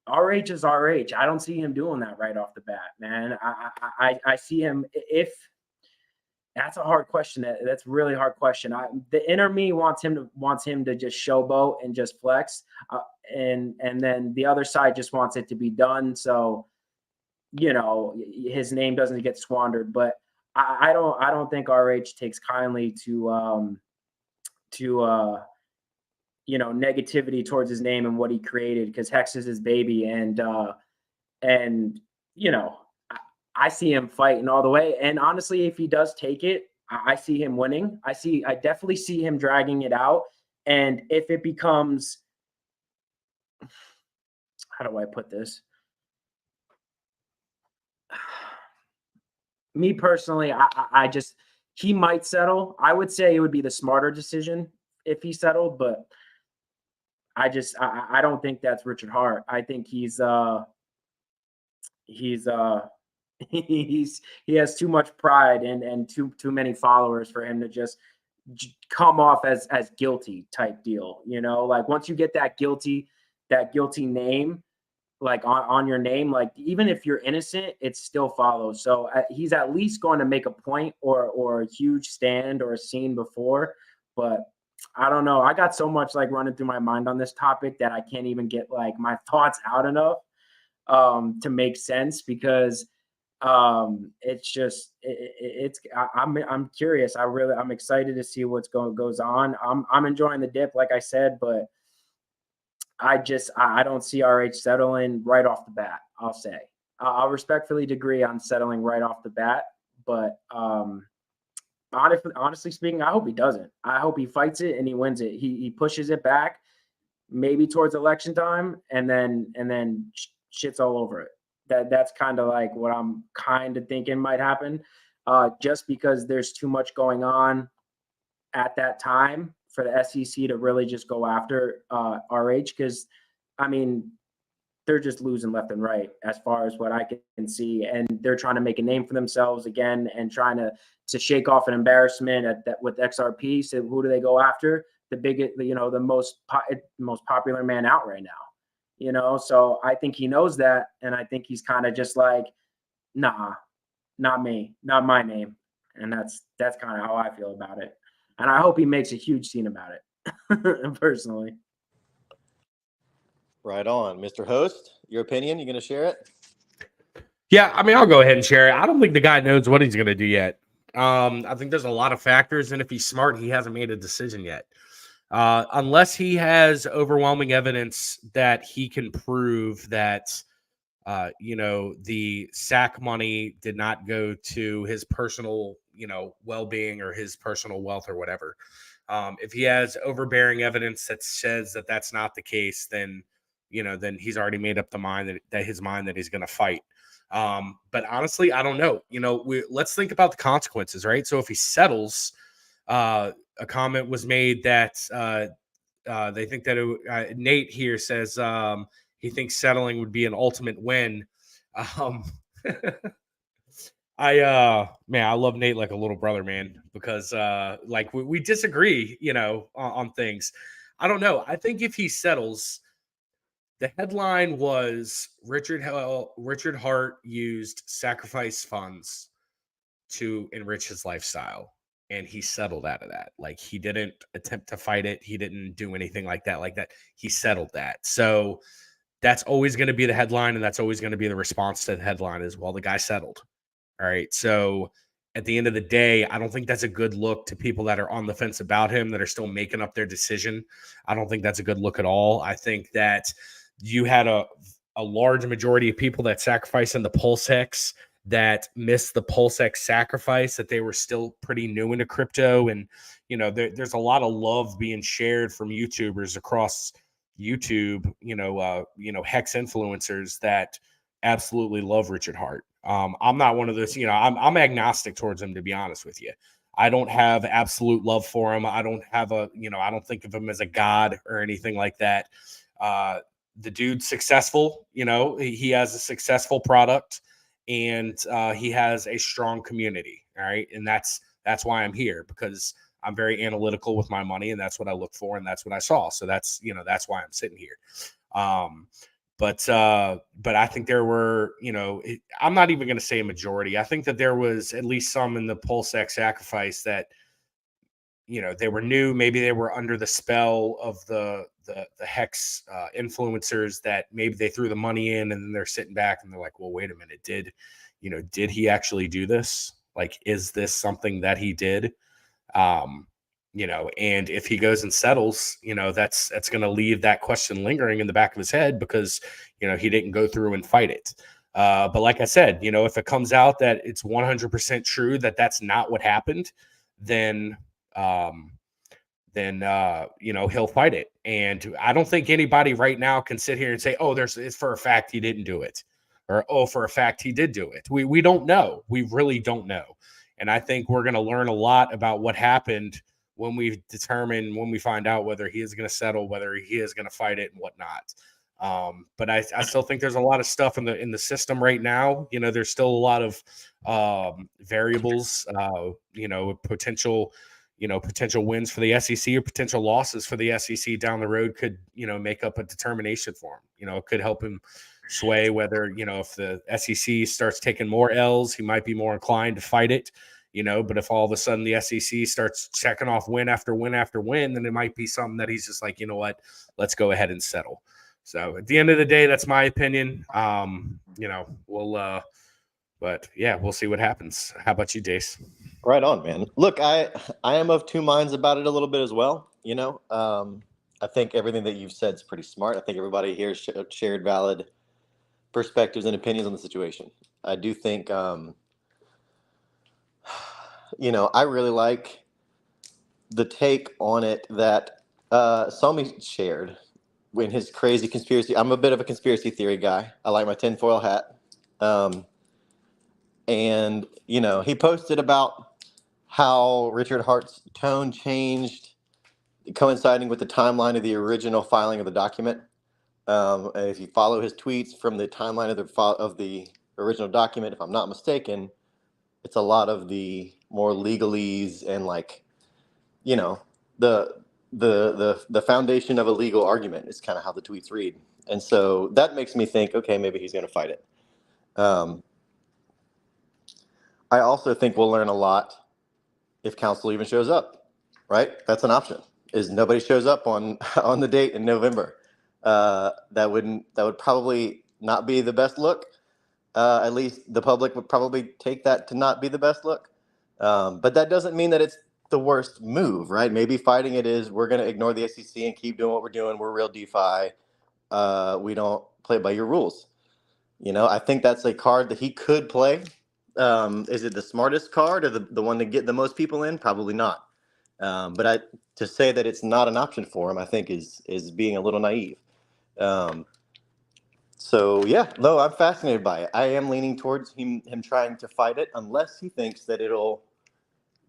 RH is RH. I don't see him doing that right off the bat, man. I see him, if that's a hard question. That's a really hard question. The inner me wants him to just showboat and just flex, and then the other side just wants it to be done. So, his name doesn't get squandered. But I don't think RH takes kindly to negativity towards his name and what he created, because Hex is his baby. And I see him fighting all the way. And honestly, if he does take it, I see him winning. I definitely see him dragging it out. And if it becomes, how do I put this? Me personally, he might settle. I would say it would be the smarter decision if he settled, but I don't think that's Richard Hart. I think he has too much pride and too many followers for him to just come off as guilty type deal. Like once you get that guilty name, like on your name, like even if you're innocent, it still follows. So he's at least going to make a point or a huge stand or a scene before. But I don't know. I got so much like running through my mind on this topic that I can't even get like my thoughts out enough to make sense, because It's just I'm curious. I'm excited to see what's goes on. I'm enjoying the dip, like I said, but I don't see RH settling right off the bat. I'll say I'll respectfully disagree on settling right off the bat, but honestly speaking, I hope he doesn't. I hope he fights it and he wins it. He pushes it back, maybe towards election time, and then shit's all over it. That's kind of like what I'm kind of thinking might happen, just because there's too much going on at that time for the SEC to really just go after RH, because I mean they're just losing left and right as far as what I can see, and they're trying to make a name for themselves again and trying to shake off an embarrassment with XRP. So who do they go after? The biggest, the most popular man out right now. So I think he knows that, and I think he's kind of just like, nah, not me, not my name, and that's kind of how I feel about it. And I hope he makes a huge scene about it, personally. Right on. Mr. Host, your opinion, you going to share it? Yeah, I mean, I'll go ahead and share it. I don't think the guy knows what he's going to do yet. I think there's a lot of factors, and if he's smart, he hasn't made a decision yet. Unless he has overwhelming evidence that he can prove that, the SAC money did not go to his personal, well-being or his personal wealth or whatever. If he has overbearing evidence that says that that's not the case, then he's already made up the mind that he's going to fight. But honestly, I don't know. Let's think about the consequences, right? So if he settles, a comment was made that they think that Nate here says he thinks settling would be an ultimate win. I love Nate like a little brother, man, because we disagree, on things. I don't know. I think if he settles, the headline was Richard Hart used sacrifice funds to enrich his lifestyle, and he settled out of that. Like, he didn't attempt to fight it. He didn't do anything like that. He settled that. So that's always going to be the headline, and that's always going to be the response to the headline is, well, the guy settled. All right. So at the end of the day, I don't think that's a good look to people that are on the fence about him, that are still making up their decision. I don't think that's a good look at all. I think that you had a large majority of people that sacrificed in the PulseX that missed the PulseX sacrifice, that they were still pretty new into crypto. And, there's a lot of love being shared from YouTubers across YouTube, Hex influencers that absolutely love Richard Hart. I'm not one of those, I'm agnostic towards him, to be honest with you. I don't have absolute love for him. I don't have I don't think of him as a god or anything like that. The dude's successful, he has a successful product, and he has a strong community. All right. And that's why I'm here, because I'm very analytical with my money, and that's what I look for. And that's what I saw. So that's why I'm sitting here. But I think there were, I'm not even going to say a majority. I think that there was at least some in the PulseX sacrifice that, they were new. Maybe they were under the spell of the Hex influencers, that maybe they threw the money in and then they're sitting back and they're like, well, wait a minute. Did he actually do this? Like, is this something that he did? And if he goes and settles, that's going to leave that question lingering in the back of his head, because, he didn't go through and fight it. But like I said, if it comes out that it's 100% true that that's not what happened, then he'll fight it. And I don't think anybody right now can sit here and say, oh, it's for a fact he didn't do it, or, oh, for a fact he did do it. We don't know. We really don't know. And I think we're going to learn a lot about what happened when we find out whether he is going to settle, whether he is going to fight it, and whatnot. But I still think there's a lot of stuff in the system right now. There's still a lot of variables, potential wins for the SEC or potential losses for the SEC down the road could, make up a determination for him. It could help him sway whether, if the SEC starts taking more L's, he might be more inclined to fight it. But if all of a sudden the SEC starts checking off win after win after win, then it might be something that he's just like, you know what, let's go ahead and settle. So at the end of the day, that's my opinion. We'll But yeah, we'll see what happens. How about you, Dace? Right on, man. Look, I am of two minds about it a little bit as well. I think everything that you've said is pretty smart. I think everybody here shared valid perspectives and opinions on the situation. I do think, I really like the take on it that Somi shared in his crazy conspiracy. I'm a bit of a conspiracy theory guy. I like my tinfoil hat. And, he posted about how Richard Hart's tone changed, coinciding with the timeline of the original filing of the document. And if you follow his tweets from the timeline of the original document, if I'm not mistaken, it's a lot of the more legalese and the foundation of a legal argument is kind of how the tweets read. And so that makes me think, okay, maybe he's going to fight it. I also think we'll learn a lot if counsel even shows up, right? That's an option. Is nobody shows up on the date in November. That would probably not be the best look. At least the public would probably take that to not be the best look. But that doesn't mean that it's the worst move, right? Maybe fighting it is we're going to ignore the SEC and keep doing what we're doing. We're real DeFi. We don't play by your rules. I think that's a card that he could play. Is it the smartest card or the one to get the most people in? Probably not. But to say that it's not an option for him, I think is being a little naive. So yeah, no, I'm fascinated by it. I am leaning towards him trying to fight it, unless he thinks that it'll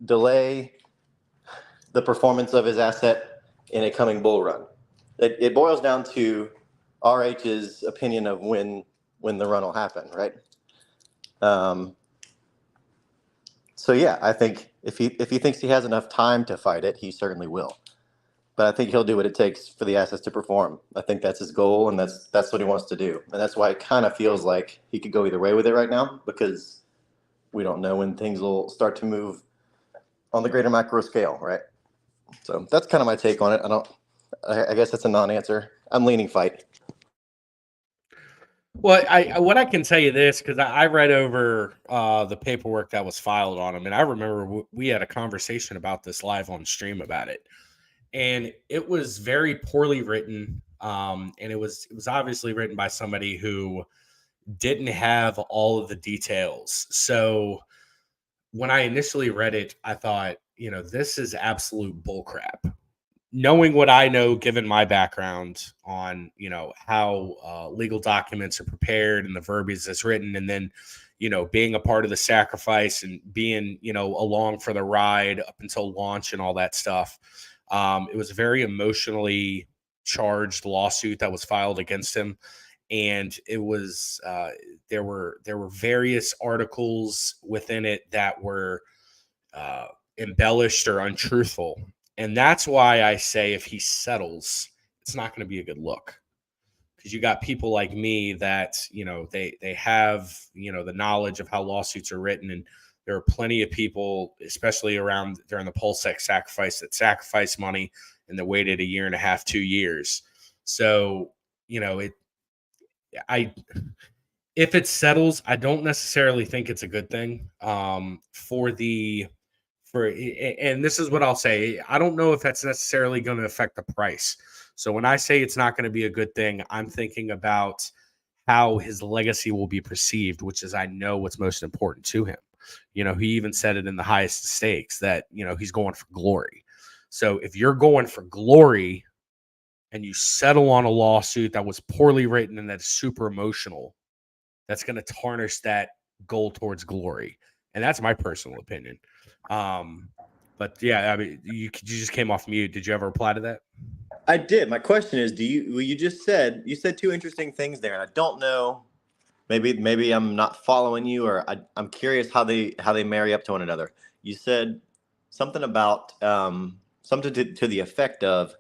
delay the performance of his asset in a coming bull run. It boils down to RH's opinion of when the run will happen, right? So yeah, I think if he thinks he has enough time to fight it, he certainly will. But I think he'll do what it takes for the assets to perform. I think that's his goal, and that's what he wants to do. And that's why it kind of feels like he could go either way with it right now, because we don't know when things will start to move on the greater macro scale, right? So that's kind of my take on it. I guess that's a non-answer. I'm leaning fight. Well, what I can tell you this, because I read over the paperwork that was filed on him, and I remember we had a conversation about this live on stream about it, and it was very poorly written, and it was obviously written by somebody who didn't have all of the details. So when I initially read it, I thought, this is absolute bullcrap. Knowing what I know, given my background on, how legal documents are prepared and the verbiage that's written, and then, being a part of the sacrifice and being, along for the ride up until launch and all that stuff. It was a very emotionally charged lawsuit that was filed against him. And it was, there were various articles within it that were embellished or untruthful. And that's why I say if he settles, it's not going to be a good look, because you got people like me that, they have, the knowledge of how lawsuits are written. And there are plenty of people, especially around during the PulseX sacrifice, that sacrifice money and they waited 1.5 years, 2 years. So, if it settles, I don't necessarily think it's a good thing. And this is what I'll say. I don't know if that's necessarily going to affect the price. So when I say it's not going to be a good thing, I'm thinking about how his legacy will be perceived, which is, I know, what's most important to him. He even said it in the highest stakes that, he's going for glory. So if you're going for glory and you settle on a lawsuit that was poorly written and that's super emotional, that's going to tarnish that goal towards glory. And that's my personal opinion. But yeah, I mean, you just came off mute. Did you ever reply to that? I did. My question is, you said two interesting things there, and I don't know, maybe I'm not following you, or I'm curious how they marry up to one another. You said something about something to the effect of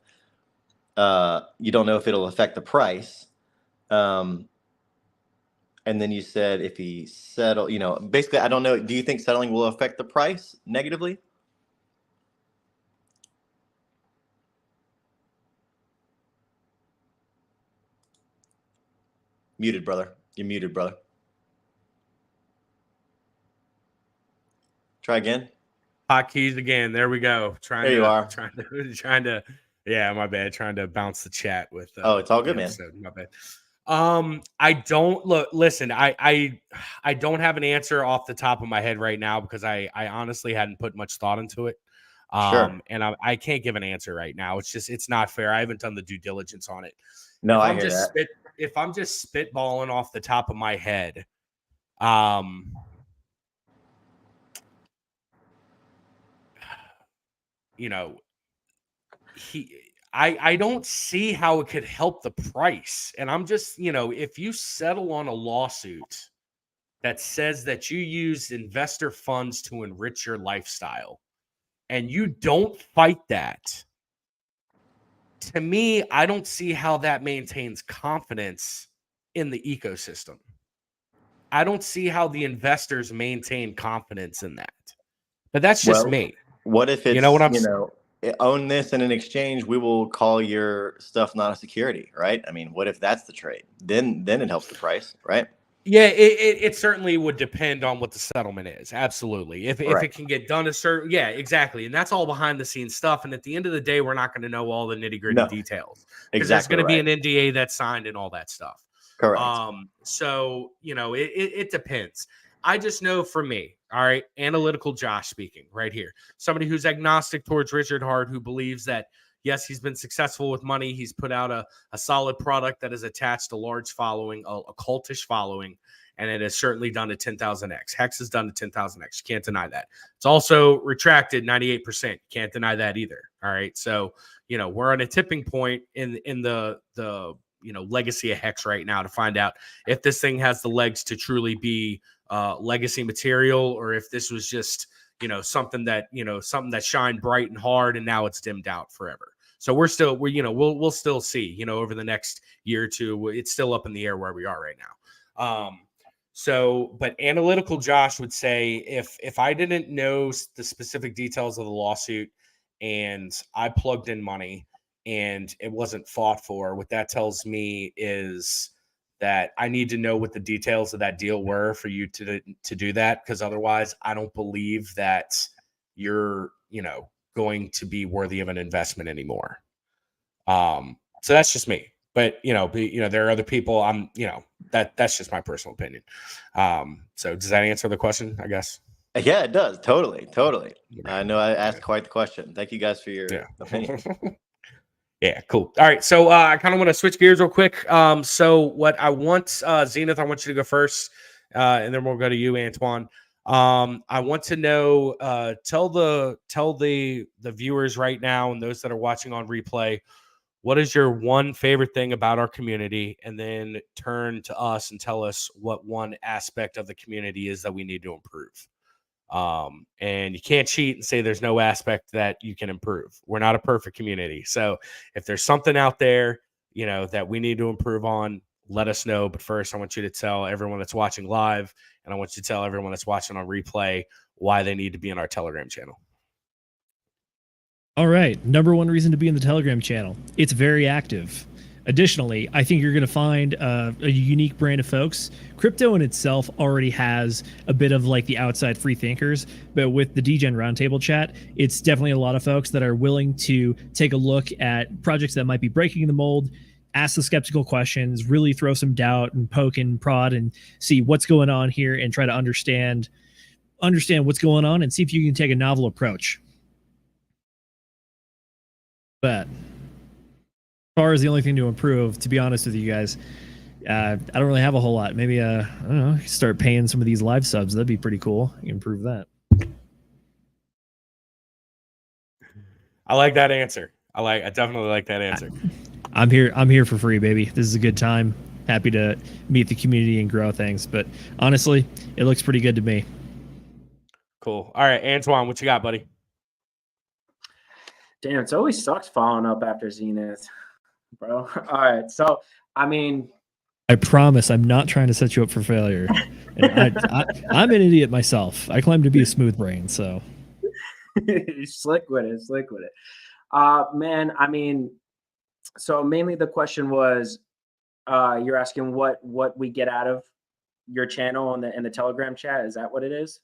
you don't know if it'll affect the price. And then you said if he settle, basically, I don't know. Do you think settling will affect the price negatively? Muted, brother. You're muted, brother. Try again. Hotkeys again. There we go. There you are. Trying to. Yeah, my bad. Trying to bounce the chat with. Oh, it's all good, man. Episode. My bad. I don't listen. I don't have an answer off the top of my head right now because I honestly hadn't put much thought into it. Sure. And I can't give an answer right now. It's not fair. I haven't done the due diligence on it. No, I hear that. If I'm just spitballing off the top of my head, you know, I don't see how it could help the price. And I'm just, if you settle on a lawsuit that says that you use investor funds to enrich your lifestyle and you don't fight that, to me, I don't see how that maintains confidence in the ecosystem. I don't see how the investors maintain confidence in that. But that's just me. What if it's, own this and in exchange, we will call your stuff not a security, right? I mean, what if that's the trade? Then it helps the price, right? Yeah, it certainly would depend on what the settlement is. Absolutely. If it can get done yeah, exactly. And that's all behind the scenes stuff. And at the end of the day, we're not going to know all the nitty gritty details. Because there's going to be an NDA that's signed and all that stuff. Correct. So, it depends. I just know for me, all right, analytical Josh speaking right here, somebody who's agnostic towards Richard Hart, who believes that, yes, he's been successful with money. He's put out a solid product that has attached a large following, a cultish following, and it has certainly done a 10,000x. Hex has done a 10,000x. You can't deny that. It's also retracted 98%. You can't deny that either. All right. So, we're on a tipping point in the legacy of Hex right now to find out if this thing has the legs to truly be legacy material, or if this was just something that shined bright and hard and now it's dimmed out forever. So we'll still see over the next year or two. It's still up in the air where we are right now. But analytical Josh would say if I didn't know the specific details of the lawsuit and I plugged in money and it wasn't fought for, what that tells me is that I need to know what the details of that deal were for you to do that, because otherwise I don't believe that you're, going to be worthy of an investment anymore. So that's just me. But, there are other people. That's just my personal opinion. So does that answer the question, I guess? Yeah, it does. Totally. I know I asked quite the question. Thank you guys for your opinion. Yeah, cool. All right, so I kind of want to switch gears real quick. So what I want, Zenith, I want you to go first, and then we'll go to you, Antwan. I want to know, tell the viewers right now and those that are watching on replay, what is your one favorite thing about our community, and then turn to us and tell us what one aspect of the community is that we need to improve. And you can't cheat and say there's no aspect that you can improve. We're not a perfect community. So if there's something out there, that we need to improve on, let us know. But first, I want you to tell everyone that's watching live, and I want you to tell everyone that's watching on replay why they need to be in our Telegram channel. All right. Number one reason to be in the Telegram channel. It's very active. Additionally, I think you're going to find a unique brand of folks. Crypto in itself already has a bit of like the outside free thinkers, but with the DGen Roundtable chat, it's definitely a lot of folks that are willing to take a look at projects that might be breaking the mold, ask the skeptical questions, really throw some doubt and poke and prod and see what's going on here and try to understand what's going on and see if you can take a novel approach. But as far as the only thing to improve, to be honest with you guys, I don't really have a whole lot. Maybe I don't know, start paying some of these live subs. That'd be pretty cool. You improve that. I like that answer. I definitely like that answer. I'm here for free, baby. This is a good time. Happy to meet the community and grow things. But honestly, it looks pretty good to me. Cool. All right, Antwan, what you got, buddy? Damn, it always sucks following up after Zenith, bro. All right, so I promise I'm not trying to set you up for failure. And I'm an idiot myself. I claim to be a smooth brain, so slick with it. Man, so mainly the question was, you're asking what we get out of your channel in the Telegram chat. Is that what it is?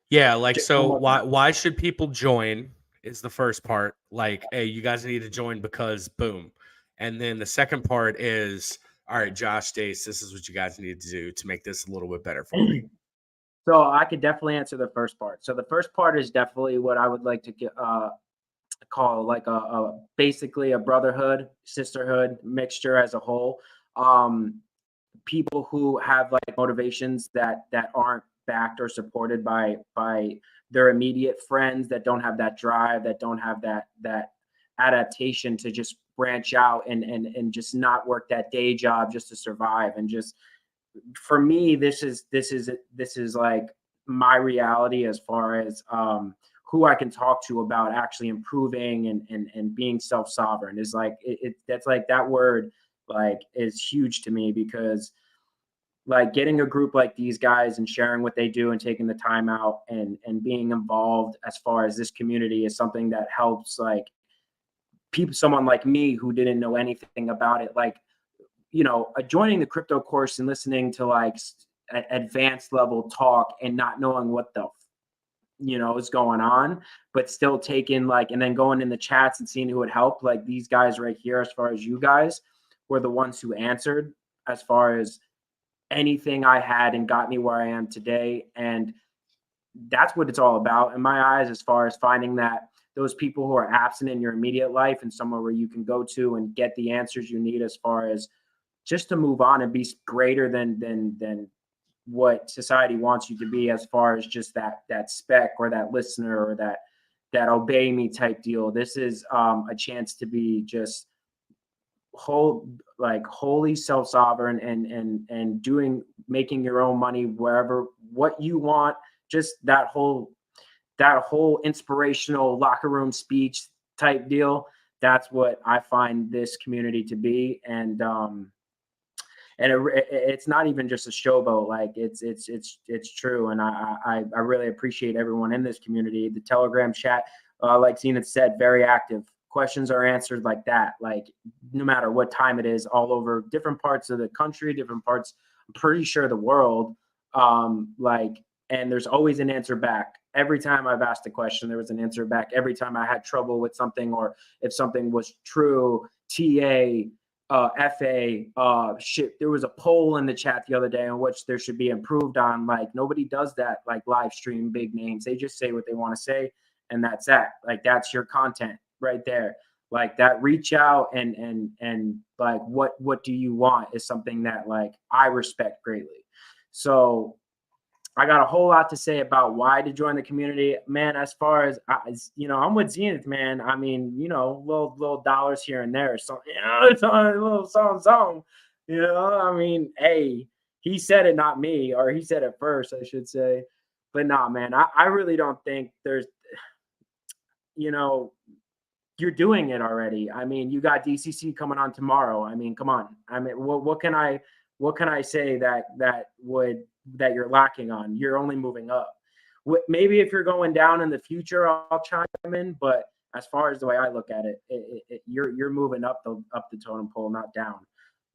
Yeah, like, Just so one more thing. why should people join is the first part. Like, hey, you guys need to join because boom. And then the second part is, all right, Josh, Dace, this is what you guys need to do to make this a little bit better for me. So I could definitely answer the first part. So the first part is definitely what I would like to call like a basically a brotherhood, sisterhood mixture as a whole. People who have like motivations that aren't backed or supported by their immediate friends, that don't have that drive, that don't have that adaptation to just branch out and just not work that day job just to survive. And just for me, this is like my reality as far as who I can talk to about actually improving and being self-sovereign. Is like that's like that word like is huge to me, because like getting a group like these guys and sharing what they do and taking the time out and being involved as far as this community is something that helps like people, someone like me who didn't know anything about it, like, you know, joining the crypto course and listening to like advanced level talk and not knowing what the is going on, but still taking like, and then going in the chats and seeing who would help. Like these guys right here, as far as you guys were the ones who answered as far as anything I had and got me where I am today. And that's what it's all about in my eyes, as far as finding that those people who are absent in your immediate life and somewhere where you can go to and get the answers you need as far as just to move on and be greater than what society wants you to be, as far as just that spec or that listener or that obey me type deal. This is a chance to be just wholly self-sovereign and making your own money wherever what you want. Just that whole inspirational locker room speech type deal. That's what I find this community to be. And it's not even just a showboat. Like it's true. And I really appreciate everyone in this community. The Telegram chat, like Zenith said, very active. Questions are answered like that, like no matter what time it is, all over different parts of the country, different parts, I'm pretty sure the world. Like, and there's always an answer back. Every time I've asked a question, there was an answer back. Every time I had trouble with something, or if something was true, TA, FA, shit, there was a poll in the chat the other day on which there should be improved on. Like nobody does that, like live stream big names. They just say what they want to say, and that's that. Like that's your content right there. Like that reach out and like what do you want is something that like I respect greatly. So I got a whole lot to say about why to join the community, man. As far as I'm with Zenith, man. I mean, little dollars here and there, so it's on a little song. I mean, hey, he said it, not me, or he said it first, I should say. But nah, man, I really don't think there's, you're doing it already. I mean, you got DCC coming on tomorrow. I mean, come on. I mean, what can I say that you're lacking on? You're only moving up. Maybe if you're going down in the future, I'll chime in. But as far as the way I look at it, you're moving up the totem pole, not down.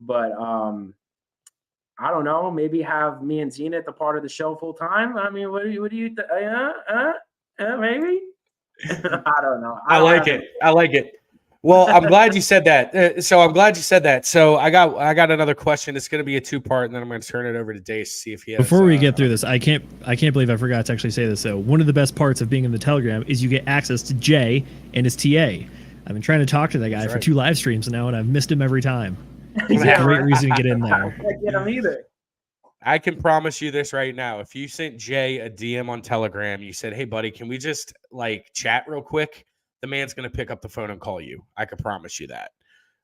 But I don't know. Maybe have me and Zenith a part of the show full time. I mean, what do you maybe? I don't know. I like it. Well, I'm glad you said that. So I got another question. It's going to be a two-part, and then I'm going to turn it over to Dace to see if he has. Before we get through this, I can't believe I forgot to actually say this. So one of the best parts of being in the Telegram is you get access to Jay and his TA. I've been trying to talk to that guy for 2 live streams now, and I've missed him every time. It's a great reason to get in there. I can't get him either. I can promise you this right now. If you sent Jay a DM on Telegram, you said, "Hey, buddy, can we just like chat real quick?" The man's going to pick up the phone and call you. I can promise you that.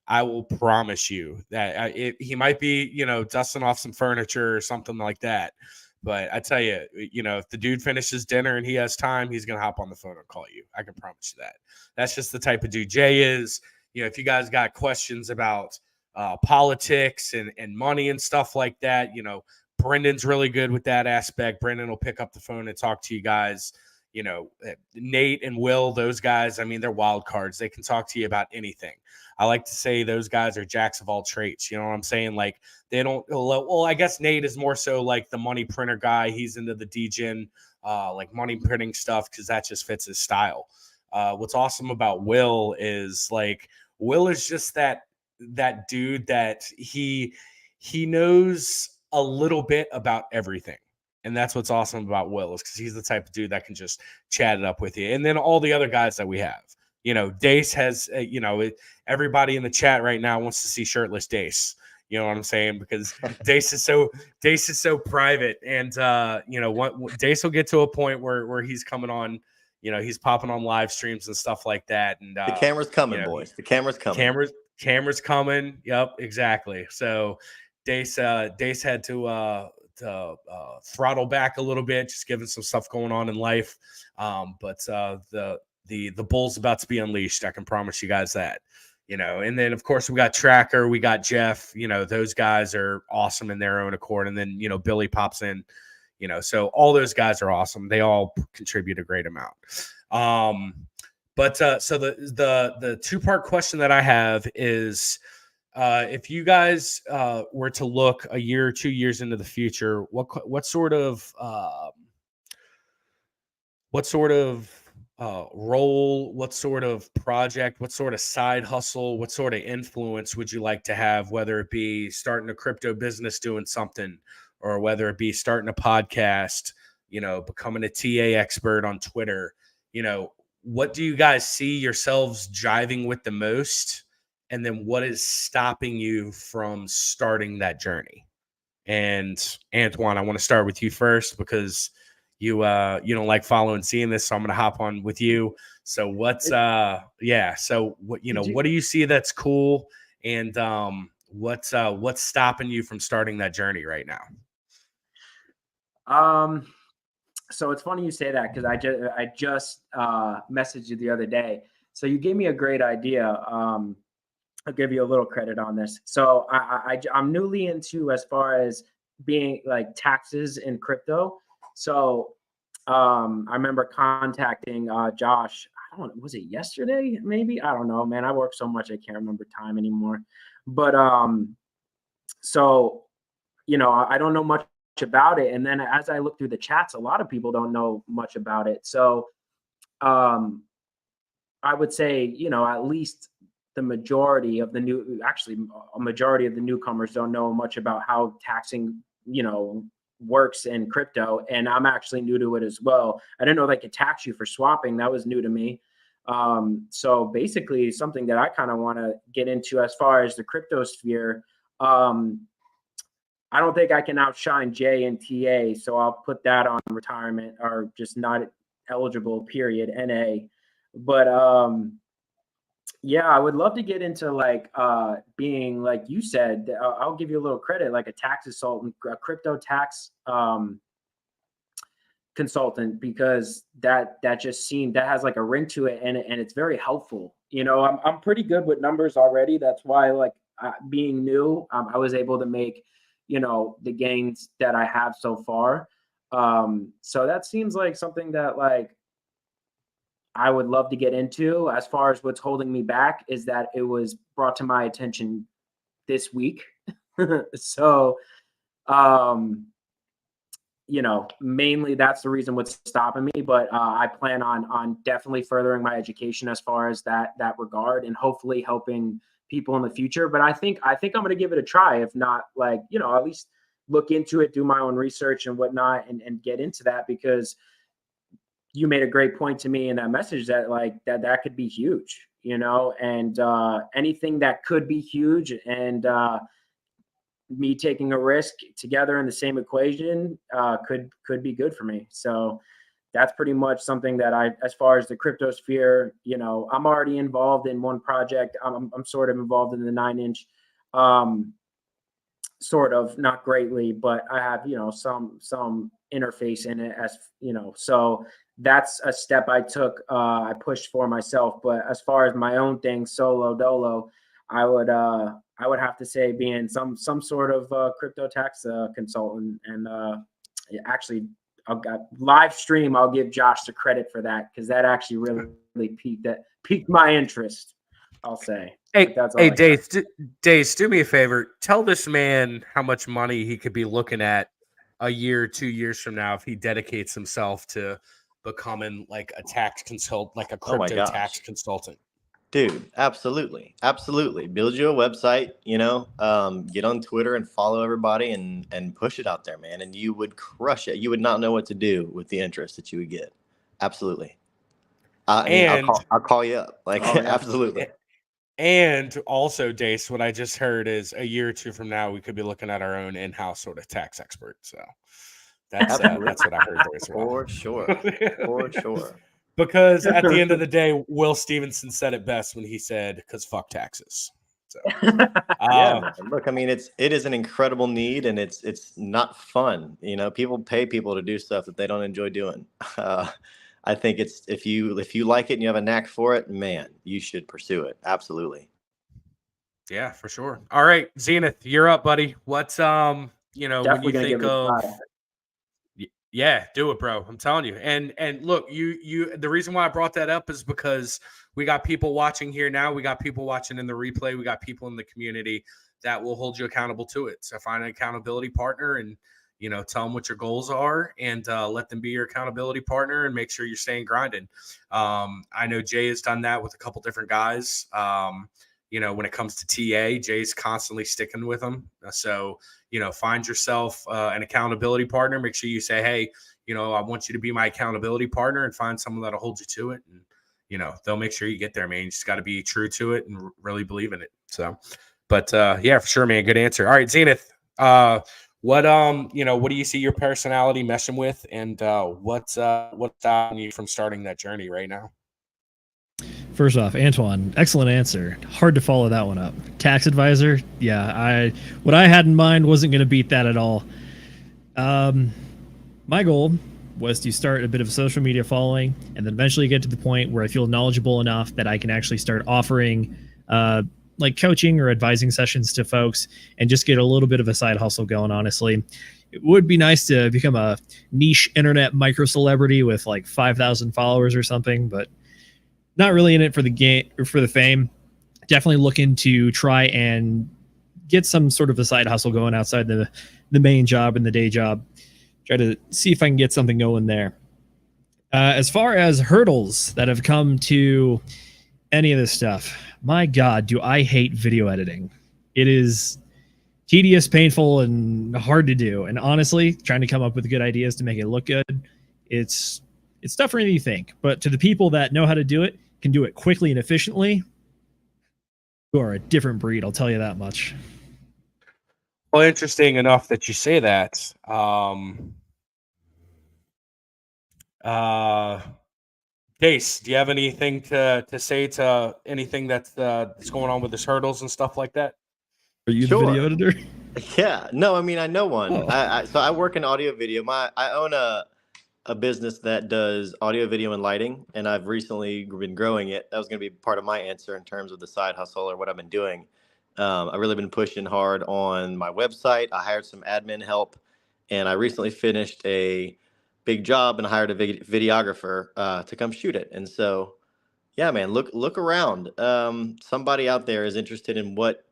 I will promise you that he might be, dusting off some furniture or something like that. But I tell you, if the dude finishes dinner and he has time, he's going to hop on the phone and call you. I can promise you that. That's just the type of dude Jay is. If you guys got questions about politics and money and stuff like that, Brendan's really good with that aspect. Brendan will pick up the phone and talk to you guys. Nate and Will, those guys, I mean, they're wild cards. They can talk to you about anything. I like to say those guys are jacks of all trades. You know what I'm saying? Like they don't, well, I guess Nate is more so like the money printer guy. He's into the DGen like money printing stuff, because that just fits his style. What's awesome about Will is like Will is just that dude that he knows a little bit about everything. And that's what's awesome about Will, is because he's the type of dude that can just chat it up with you. And then all the other guys that we have, Dace has, everybody in the chat right now wants to see shirtless Dace. You know what I'm saying? Because Dace is so private, and Dace will get to a point where he's coming on, he's popping on live streams and stuff like that. And The camera's coming, boys. The camera's coming. Camera's coming. Yep, exactly. So Dace had to throttle back a little bit, just given some stuff going on in life. But the bull's about to be unleashed. I can promise you guys that. And then of course we got Tracker, we got Jeff. Those guys are awesome in their own accord. And then Billy pops in. So all those guys are awesome. They all contribute a great amount. But so the two-part question that I have is, if you guys were to look a year or 2 years into the future, what sort of role, what sort of project, what sort of side hustle, what sort of influence would you like to have, whether it be starting a crypto business doing something, or whether it be starting a podcast, becoming a TA expert on Twitter? What do you guys see yourselves driving with the most? And then what is stopping you from starting that journey? And Antwan, I want to start with you first, because you don't like following seeing this, so I'm going to hop on with you. So what do you see that's cool, and what's stopping you from starting that journey right now? So it's funny you say that, because I just messaged you the other day. So you gave me a great idea. I'll give you a little credit on this. So I'm newly into, as far as being like taxes in crypto. So I remember contacting Josh. Was it yesterday? Maybe, I don't know, man. I work so much I can't remember time anymore. But so I don't know much about it. And then as I look through the chats, a lot of people don't know much about it. So I would say, at least a majority of the newcomers don't know much about how taxing, works in crypto. And I'm actually new to it as well. I didn't know they could tax you for swapping. That was new to me. So basically something that I kind of want to get into as far as the crypto sphere. I don't think I can outshine Jay and TA, so I'll put that on retirement, or just not eligible, period, NA. But I would love to get into like being, like you said, I'll give you a little credit, like a tax consultant, a crypto tax consultant, because that has like a ring to it, and it's very helpful. I'm pretty good with numbers already. That's why, like, being new, I was able to make the gains that I have so far. So that seems like something that, like, I would love to get into. As far as what's holding me back is that it was brought to my attention this week. So, mainly that's the reason what's stopping me. But I plan on definitely furthering my education as far as that regard, and hopefully helping people in the future. But I think I'm going to give it a try. If not, like, at least look into it, do my own research and whatnot, and get into that, because you made a great point to me in that message that, like, that could be huge, and anything that could be huge, and me taking a risk together in the same equation could be good for me. So that's pretty much something that as far as the crypto sphere, I'm already involved in one project. I'm sort of involved in the 9-inch, sort of, not greatly, but I have, some interface in it, as so that's a step I took. I pushed for myself. But as far as my own thing, solo dolo, I would have to say being some sort of crypto tax consultant. And actually, live stream, I'll give Josh the credit for that, because that actually really piqued my interest, I'll say. Hey, Dace, do me a favor. Tell this man how much money he could be looking at a year, 2 years from now, if he dedicates himself to becoming like a tax consult, like a Oh my crypto tax gosh. consultant. Dude, absolutely. Absolutely. Build you a website, get on Twitter and follow everybody and push it out there, man. And you would crush it. You would not know what to do with the interest that you would get. Absolutely. I mean, And I'll call you up. Like, Oh, yeah. absolutely. and also, Dace, what I just heard is a year or two from now, we could be looking at our own in-house sort of tax expert. So that's what I heard there as well. For sure. For sure. Because at the end of the day, Will Stevenson said it best when he said, "Because fuck taxes." So, Yeah, man. Look, I mean, it is an incredible need, and it's not fun. People pay people to do stuff that they don't enjoy doing. I think it's if you like it and you have a knack for it, man, you should pursue it. Absolutely. yeah, for sure. All right, Zenith, you're up, buddy. What's when you Definitely gonna think give it a of try. yeah, do it, bro. I'm telling you. And look, you the reason why I brought that up is because we got people watching here now. We got people watching in the replay. We got people in the community that will hold you accountable to it. So find an accountability partner and tell them what your goals are and let them be your accountability partner and make sure you're staying grinding. I know Jay has done that with a couple different guys. When it comes to TA, Jay's constantly sticking with them. So, find yourself an accountability partner. Make sure you say, hey, I want you to be my accountability partner, and find someone that'll hold you to it. And, they'll make sure you get there, man. You just got to be true to it and really believe in it. So, but yeah, for sure, man. Good answer. All right, Zenith. What do you see your personality meshing with, and what's stopping you from starting that journey right now? First off, Antwan, excellent answer. Hard to follow that one up. Tax advisor, yeah, what I had in mind wasn't going to beat that at all. My goal was to start a bit of a social media following and then eventually get to the point where I feel knowledgeable enough that I can actually start offering like coaching or advising sessions to folks and just get a little bit of a side hustle going, honestly. It would be nice to become a niche internet micro celebrity with like 5,000 followers or something, but not really in it for the game or for the fame. Definitely looking to try and get some sort of a side hustle going outside the main job and the day job. Try to see if I can get something going there. As far as hurdles that have come to any of this stuff, my God, do I hate video editing. It is tedious, painful, and hard to do. And honestly, trying to come up with good ideas to make it look good, it's tougher than you think. But to the people that know how to do it, can do it quickly and efficiently, you are a different breed, I'll tell you that much. Well, interesting enough that you say that. Dace, do you have anything to say to anything that's going on with his hurdles and stuff like that? Are you Sure. the video editor? Yeah. No, I mean, I know one. Oh. So I work in audio video. I own a business that does audio, video, and lighting, and I've recently been growing it. That was going to be part of my answer in terms of the side hustle or what I've been doing. I've really been pushing hard on my website. I hired some admin help, and I recently finished a big job and hired a videographer to come shoot it. And so, yeah, man, look around. Somebody out there is interested in what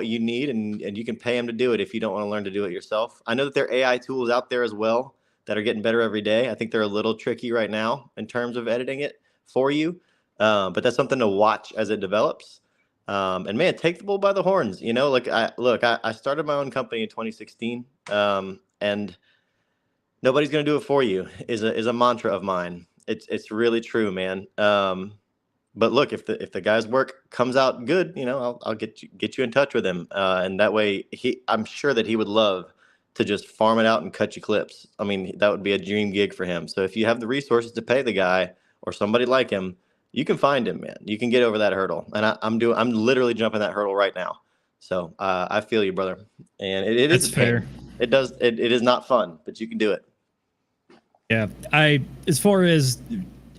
you need, and you can pay them to do it if you don't want to learn to do it yourself. I know that there are AI tools out there as well that are getting better every day. I think they're a little tricky right now in terms of editing it for you, but that's something to watch as it develops. And man, take the bull by the horns. I started my own company in 2016, and nobody's going to do it for you is a mantra of mine. It's really true, man. But look, if the guy's work comes out good, I'll get you in touch with him, and that way I'm sure that he would love to just farm it out and cut you clips. I mean, that would be a dream gig for him. So if you have the resources to pay the guy or somebody like him, you can find him, man. You can get over that hurdle. And I'm literally jumping that hurdle right now. So I feel you, brother. And it is fair. It is not fun, but you can do it. Yeah. As far as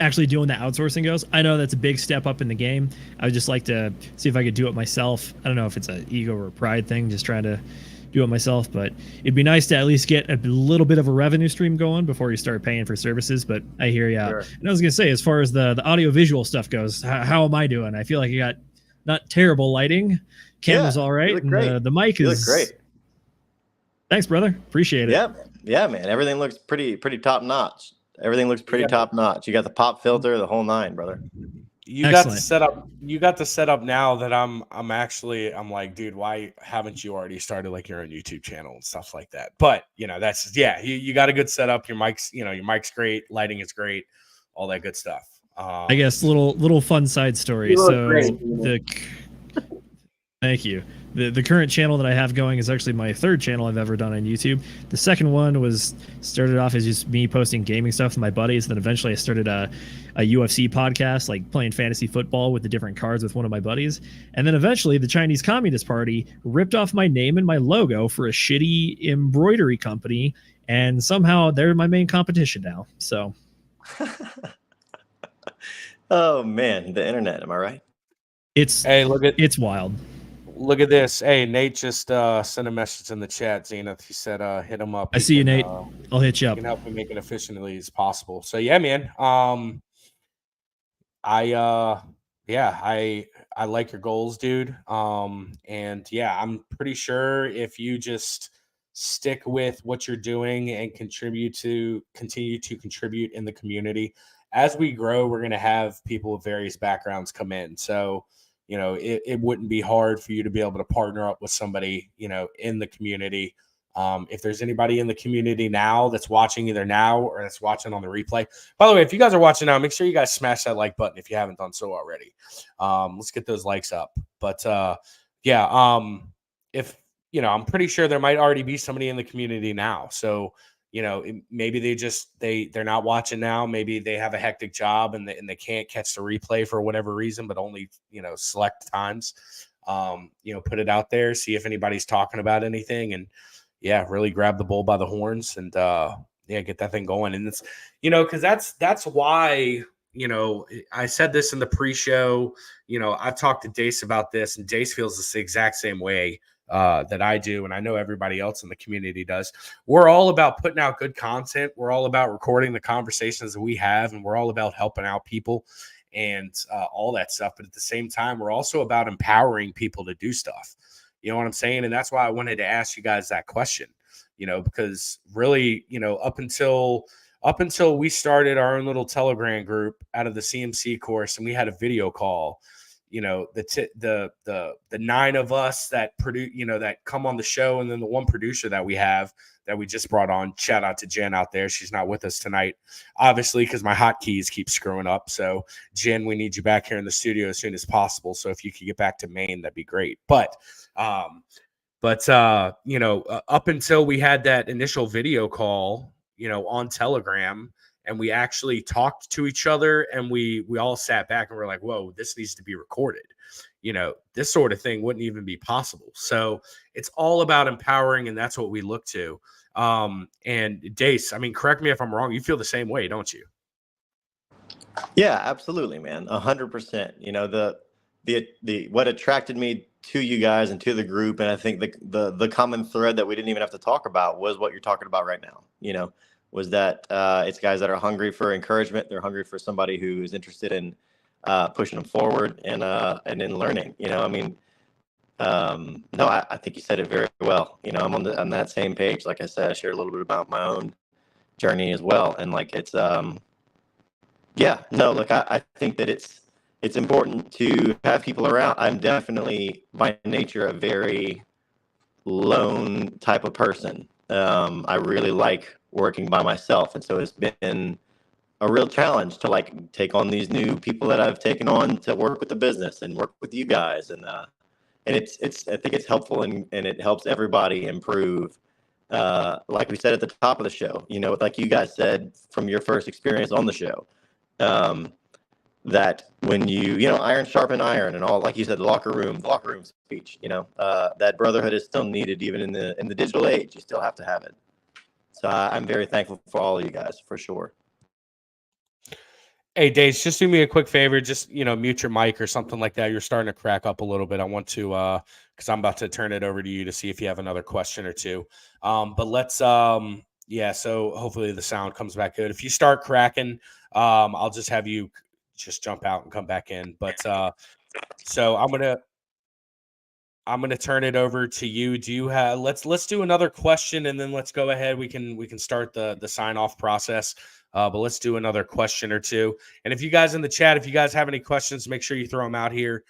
actually doing the outsourcing goes, I know that's a big step up in the game. I would just like to see if I could do it myself. I don't know if it's an ego or a pride thing, just trying to do it myself, but it'd be nice to at least get a little bit of a revenue stream going before you start paying for services. But I hear you. Sure. And I was going to say, as far as the audio visual stuff goes, how am I doing? I feel like you got not terrible lighting. Camera's all right. You look great. And the mic You is look great. Thanks, brother. Appreciate it. Yeah. Yeah, man, everything looks pretty top notch. Everything looks pretty top notch. You got the pop filter, the whole nine, brother. You got Excellent. to set up. You got to set up now that I'm like, dude, why haven't you already started like your own YouTube channel and stuff like that? But that's you got a good setup. Your mic's great, lighting is great, all that good stuff. I guess little fun side story. You look So great, thank you. The current channel that I have going is actually my third channel I've ever done on YouTube. The second one was started off as just me posting gaming stuff with my buddies. Then eventually I started a UFC podcast, like playing fantasy football with the different cards with one of my buddies. And then eventually the Chinese Communist Party ripped off my name and my logo for a shitty embroidery company. And somehow they're my main competition now. So. Oh man, the internet, am I right? It's wild. Look at this. Hey, Nate just sent a message in the chat, Zenith. He said hit him up. I see you, Nate. I'll hit you up. He can help me make it efficiently as possible. So yeah, man. I like your goals, dude. And yeah, I'm pretty sure if you just stick with what you're doing and continue to contribute in the community, as we grow, we're going to have people with various backgrounds come in. So, it wouldn't be hard for you to be able to partner up with somebody, in the community. If there's anybody in the community now that's watching either now or that's watching on the replay, by the way, if you guys are watching now, make sure you guys smash that like button if you haven't done so already. Let's get those likes up. But if I'm pretty sure there might already be somebody in the community now. So maybe they're not watching now. Maybe they have a hectic job and they can't catch the replay for whatever reason, but only select times. Put it out there, see if anybody's talking about anything, and really grab the bull by the horns and get that thing going. And it's because that's why I said this in the pre-show. I've talked to Dace about this, and Dace feels the exact same way that I do, and I know everybody else in the community does. We're all about putting out good content. We're all about recording the conversations that we have, and we're all about helping out people and all that stuff. But at the same time, we're also about empowering people to do stuff. You know what I'm saying? And that's why I wanted to ask you guys that question, because really, up until we started our own little Telegram group out of the CMC course, and we had a video call, the 9 of us that produce, that come on the show, and then the one producer that we have that we just brought on. Shout out to Jen out there. She's not with us tonight, obviously, because my hotkeys keep screwing up. So Jen, we need you back here in the studio as soon as possible. So if you could get back to Maine, that'd be great. But up until we had that initial video call, on Telegram, and we actually talked to each other, and we all sat back and we're like, whoa, this needs to be recorded. This sort of thing wouldn't even be possible. So it's all about empowering, and that's what we look to. And Dace, correct me if I'm wrong. You feel the same way, don't you? Yeah, absolutely, man. 100%. The what attracted me to you guys and to the group, and I think the common thread that we didn't even have to talk about was what you're talking about right now. Was that it's guys that are hungry for encouragement. They're hungry for somebody who is interested in pushing them forward and in learning. No, I think you said it very well. I'm on that same page. Like I said, I shared a little bit about my own journey as well, and it's I think that it's important to have people around. I'm definitely by nature a very lone type of person. I really like working by myself, and so it's been a real challenge to take on these new people that I've taken on to work with the business and work with you guys, and it's I think it's helpful, and it helps everybody improve. Like we said at the top of the show, like you guys said from your first experience on the show, that when you iron sharpen iron, and all, like you said, the locker room speech, that brotherhood is still needed even in the digital age. You still have to have it. So I'm very thankful for all of you guys, for sure. Hey, Dace, just do me a quick favor. Just, mute your mic or something like that. You're starting to crack up a little bit. I want to, because I'm about to turn it over to you to see if you have another question or two. But let's, so hopefully the sound comes back good. If you start cracking, I'll just have you just jump out and come back in. But so I'm going to, I'm going to turn it over to you. Do you have, let's do another question, and then let's go ahead. We can start the sign off process. But let's do another question or two. And if you guys in the chat, if you guys have any questions, make sure you throw them out here.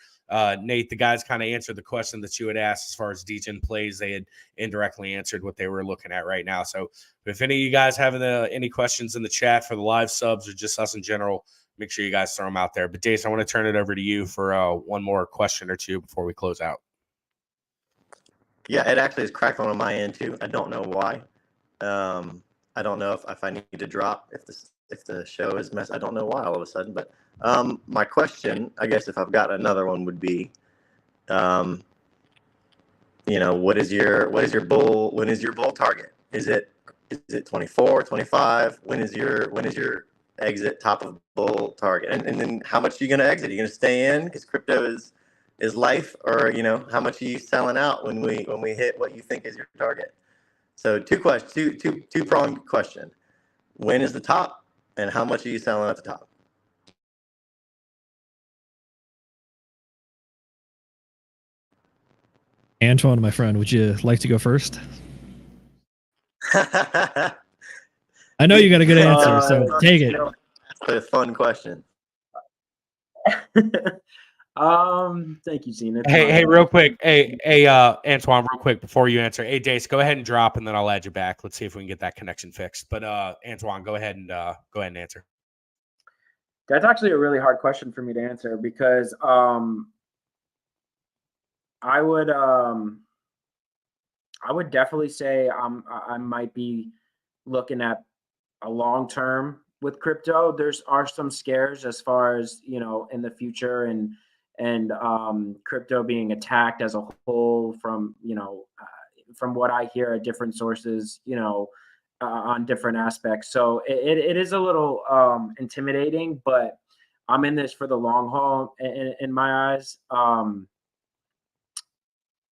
Nate, the guys kind of answered the question that you had asked as far as DGen plays. They had indirectly answered what they were looking at right now. So if any of you guys have any questions in the chat for the live subs or just us in general, make sure you guys throw them out there. But Dace, I want to turn it over to you for one more question or two before we close out. Yeah, it actually is cracked on my end too. I don't know why. I don't know if I need to drop if the show is messed. I don't know why all of a sudden. But my question, I guess, if I've got another one, would be, what is your bull target? Is it 24, 25? When is your exit top of bull target? And then how much are you going to exit? Are you going to stay in because crypto is life, or how much are you selling out when we hit what you think is your target? So two-pronged question. When is the top, and how much are you selling at the top? Antwan, my friend, would you like to go first? I know you got a good answer, so take it. That's a fun question. Thank you, Zenith. Hey, real quick. Hey, Antwan, real quick before you answer. Hey, Dace, go ahead and drop, and then I'll add you back. Let's see if we can get that connection fixed. But Antwan, go ahead and answer. That's actually a really hard question for me to answer because I would definitely say I might be looking at a long term with crypto. Are some scares as far as in the future and crypto being attacked as a whole from from what I hear at different sources on different aspects. So it is a little intimidating, but I'm in this for the long haul in my eyes.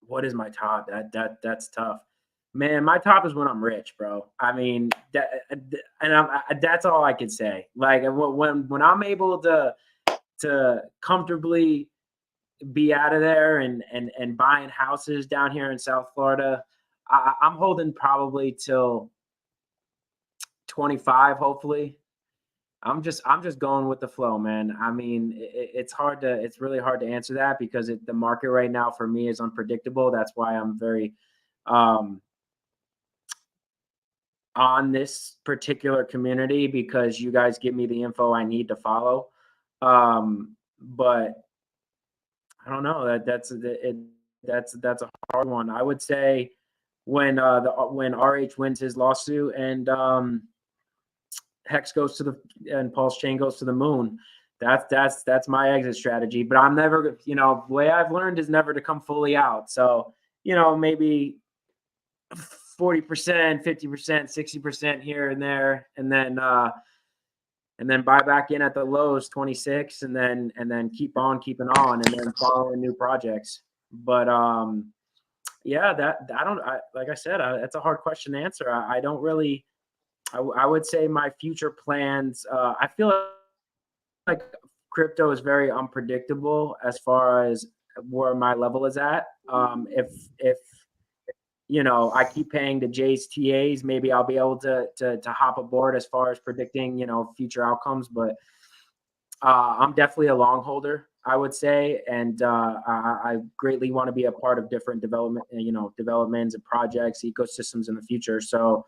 What is my top? That's tough, man. My top is when I'm rich, bro. I mean, that's all I could say. Like when I'm able to comfortably be out of there and buying houses down here in South Florida, I'm holding probably till 25, hopefully. I'm just going with the flow, man. I mean, it's really hard to answer that because the market right now for me is unpredictable. That's why I'm very on this particular community, because you guys give me the info I need to follow. But I don't know, that's a hard one. I would say when RH wins his lawsuit and Hex goes to and Pulse Chain goes to the moon, that's my exit strategy. But I'm never, the way I've learned is never to come fully out. So, maybe 40%, 50%, 60% here and there, and then buy back in at the lows 26, and then keep on keeping on, and then following new projects. But yeah, like I said, that's a hard question to answer. I don't really. I would say my future plans, I feel like crypto is very unpredictable as far as where my level is at. If I keep paying the J's TAs, maybe I'll be able to hop aboard as far as predicting, future outcomes. But I'm definitely a long holder, I would say. And I greatly want to be a part of different developments and projects, ecosystems in the future. So,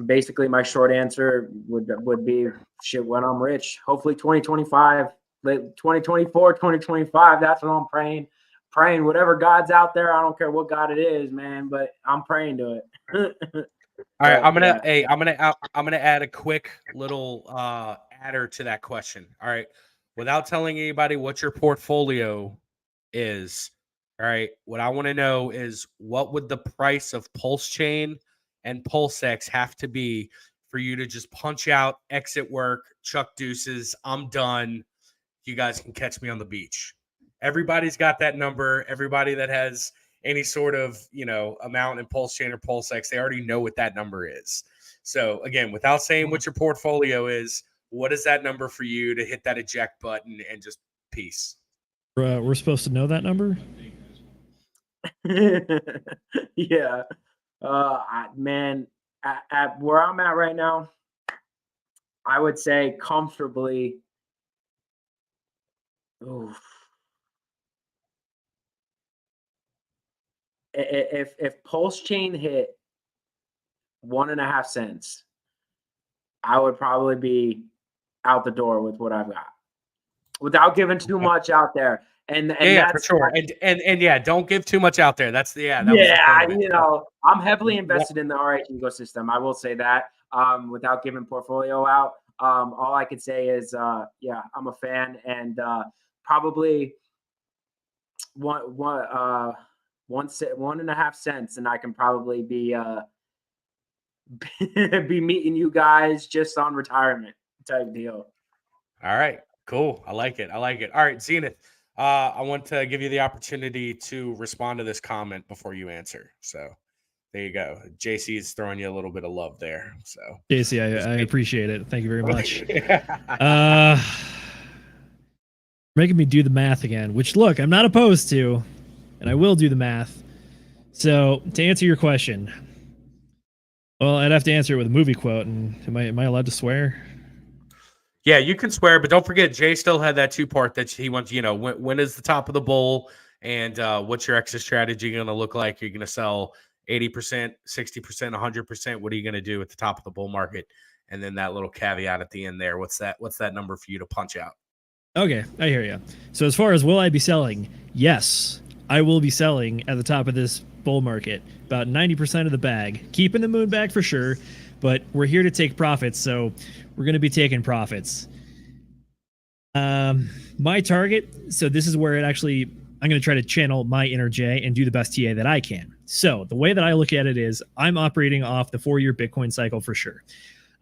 basically my short answer would be shit when I'm rich. Hopefully 2025, late 2024, 2025. That's what I'm praying. Whatever God's out there, I don't care what God it is, man, but I'm praying to it. All right, I'm gonna add a quick little adder to that question. All right, without telling anybody what your portfolio is. All right, what I want to know is what would the price of Pulse Chain and PulseX have to be for you to just punch out, exit work, chuck deuces, I'm done. You guys can catch me on the beach. Everybody's got that number. Everybody that has any sort of, amount in Pulse Chain or PulseX, they already know what that number is. So again, without saying what your portfolio is, what is that number for you to hit that eject button and just peace? We're supposed to know that number. Yeah. Man, at where I'm at right now, I would say comfortably. Oof. If Pulse Chain hit 1.5 cents, I would probably be out the door with what I've got, without giving too much out there. And Yeah, for that's sure. And yeah, don't give too much out there. That's the that was the yeah, point of it. you know, I'm heavily invested in the RH ecosystem. I will say that, without giving portfolio out. All I could say is, yeah, I'm a fan, and probably 1.5 cents, and I can probably be be meeting you guys just on retirement type deal. All right, cool. I like it. I like it. All right, Zenith. I want to give you the opportunity to respond to this comment before you answer. So there you go. JC is throwing you a little bit of love there. So JC, I appreciate it. Thank you very much. Yeah. Making me do the math again, which look, I'm not opposed to, and I will do the math. So to answer your question, well, I'd have to answer it with a movie quote, and am I allowed to swear? Yeah, you can swear, but don't forget, Jay still had that 2-part that he wants. You know, when is the top of the bowl, and what's your exit strategy going to look like? You're going to sell 80%, 60%, 100%. What are you going to do at the top of the bull market? And then that little caveat at the end there. What's that number for you to punch out? Okay, I hear you. So as far as will I be selling? Yes, I will be selling at the top of this bull market, about 90% of the bag. Keeping the moon bag for sure, but we're here to take profits, so we're going to be taking profits. My target, so this is where it actually, I'm going to try to channel my inner J and do the best TA that I can. So the way that I look at it is I'm operating off the 4-year Bitcoin cycle for sure.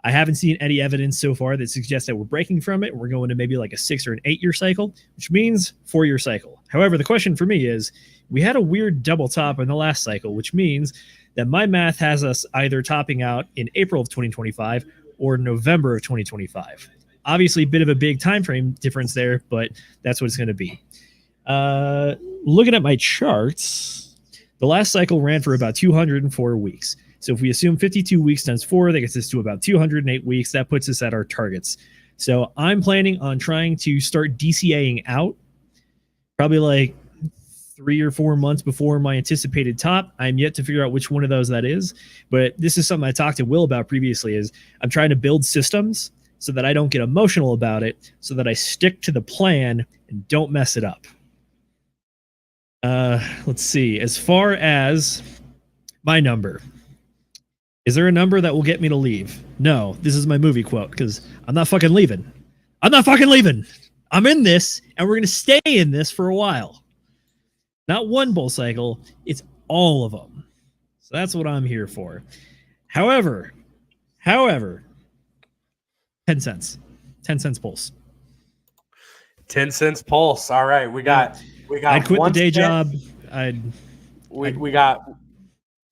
I haven't seen any evidence so far that suggests that we're breaking from it. We're going to maybe like a 6 or an 8-year cycle, which means 4-year cycle. However, the question for me is, we had a weird double top in the last cycle, which means that my math has us either topping out in April of 2025 or November of 2025. Obviously, a bit of a big time frame difference there, but that's what it's going to be. Looking at my charts, the last cycle ran for about 204 weeks. So if we assume 52 weeks times 4, that gets us to about 208 weeks. That puts us at our targets. So I'm planning on trying to start DCAing out probably like 3 or 4 months before my anticipated top. I'm yet to figure out which one of those that is. But this is something I talked to Will about previously, is I'm trying to build systems so that I don't get emotional about it, so that I stick to the plan and don't mess it up. Let's see. As far as my number, is there a number that will get me to leave? No, this is my movie quote, because I'm not fucking leaving. I'm not fucking leaving. I'm in this, and we're going to stay in this for a while. Not one bull cycle, it's all of them. So that's what I'm here for. However, 10 cents. 10 cents pulse. 10 cents pulse. All right. We got I'd quit the day job. We got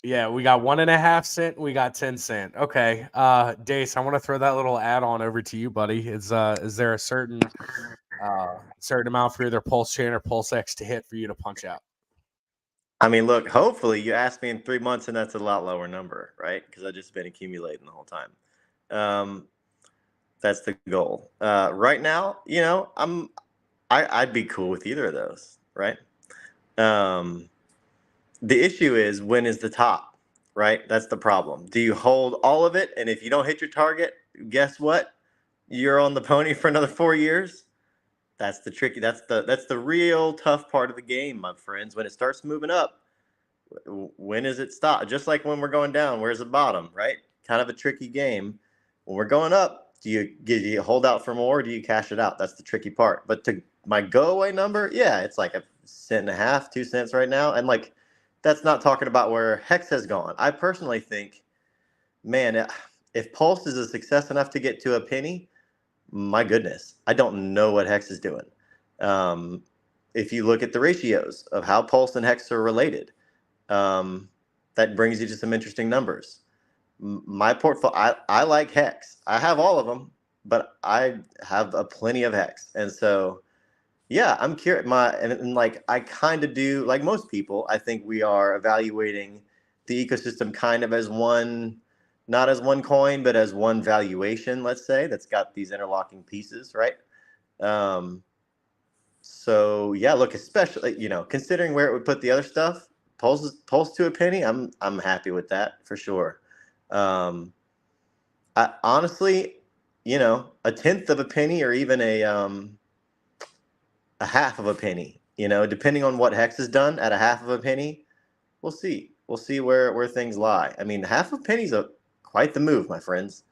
1.5 cent. We got 10 cent. Okay. Dace, I want to throw that little add-on over to you, buddy. Is there a certain amount for either Pulse Chain or Pulse X to hit for you to punch out? I mean, look, hopefully you asked me in 3 months and that's a lot lower number, right? Because I've just been accumulating the whole time. That's the goal. Right now, you know, I'd be cool with either of those, right? The issue is, when is the top, right? That's the problem. Do you hold all of it? And if you don't hit your target, guess what? You're on the pony for another 4 years. That's the tricky. That's the real tough part of the game, my friends. When it starts moving up, when does it stop? Just like when we're going down, where's the bottom, right? Kind of a tricky game. When we're going up, do you hold out for more? Or do you cash it out? That's the tricky part. But to my go away number, yeah, it's like 1.5 cents, 2 cents right now, and like, that's not talking about where Hex has gone. I personally think, man, if Pulse is a success enough to get to a penny, my goodness, I don't know what Hex is doing. If you look at the ratios of how Pulse and Hex are related, that brings you to some interesting numbers. My portfolio, I like Hex. I have all of them, but I have plenty of Hex. And so, Yeah, I'm curious. And like I kind of do, like most people, I think we are evaluating the ecosystem kind of as one, not as one coin, but as one valuation, let's say, that's got these interlocking pieces, right? So yeah, look, especially, considering where it would put the other stuff, pulse to a penny, I'm happy with that for sure. I honestly, a tenth of a penny or even a half of a penny, depending on what Hex has done at a half of a penny, we'll see. We'll see where things lie. I mean, half a penny's quite the move, my friends.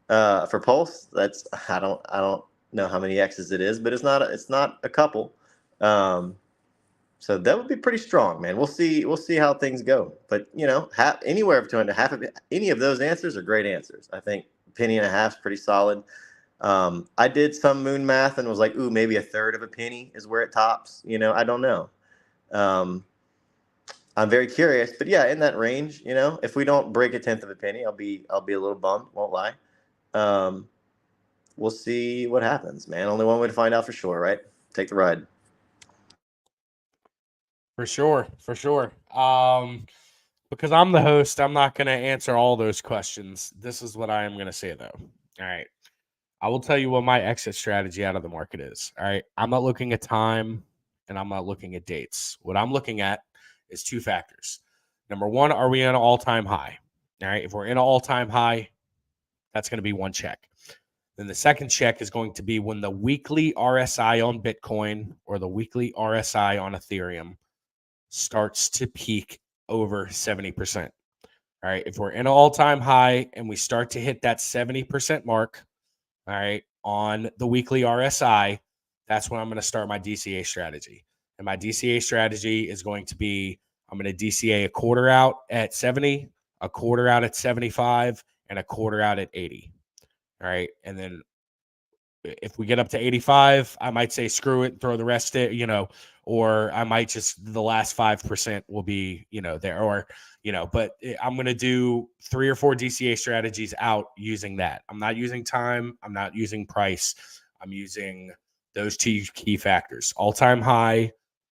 For Pulse, that's I don't know how many X's it is, but it's not a couple. So that would be pretty strong, man. We'll see how things go. But anywhere between half of any of those answers are great answers. I think penny and a half is pretty solid. I did some moon math and was like, ooh, maybe a third of a penny is where it tops. I don't know. I'm very curious, but yeah, in that range, if we don't break a tenth of a penny, I'll be a little bummed, won't lie. We'll see what happens, man. Only one way to find out for sure, right? Take the ride. For sure. Because I'm the host, I'm not going to answer all those questions. This is what I am going to say, though. All right. I will tell you what my exit strategy out of the market is. All right. I'm not looking at time and I'm not looking at dates. What I'm looking at is two factors. Number one, are we in an all-time high? All right. If we're in an all-time high, that's going to be one check. Then the second check is going to be when the weekly RSI on Bitcoin or the weekly RSI on Ethereum starts to peak over 70%. All right. If we're in an all-time high and we start to hit that 70% mark, all right, on the weekly RSI, that's when I'm going to start my DCA strategy. And my DCA strategy is going to be, I'm going to DCA a quarter out at 70, a quarter out at 75, and a quarter out at 80. All right. And then if we get up to 85, I might say screw it and throw the rest or I might just, the last 5% will be, there, or, but I'm going to do 3 or 4 DCA strategies out using that. I'm not using time. I'm not using price. I'm using those two key factors, all-time high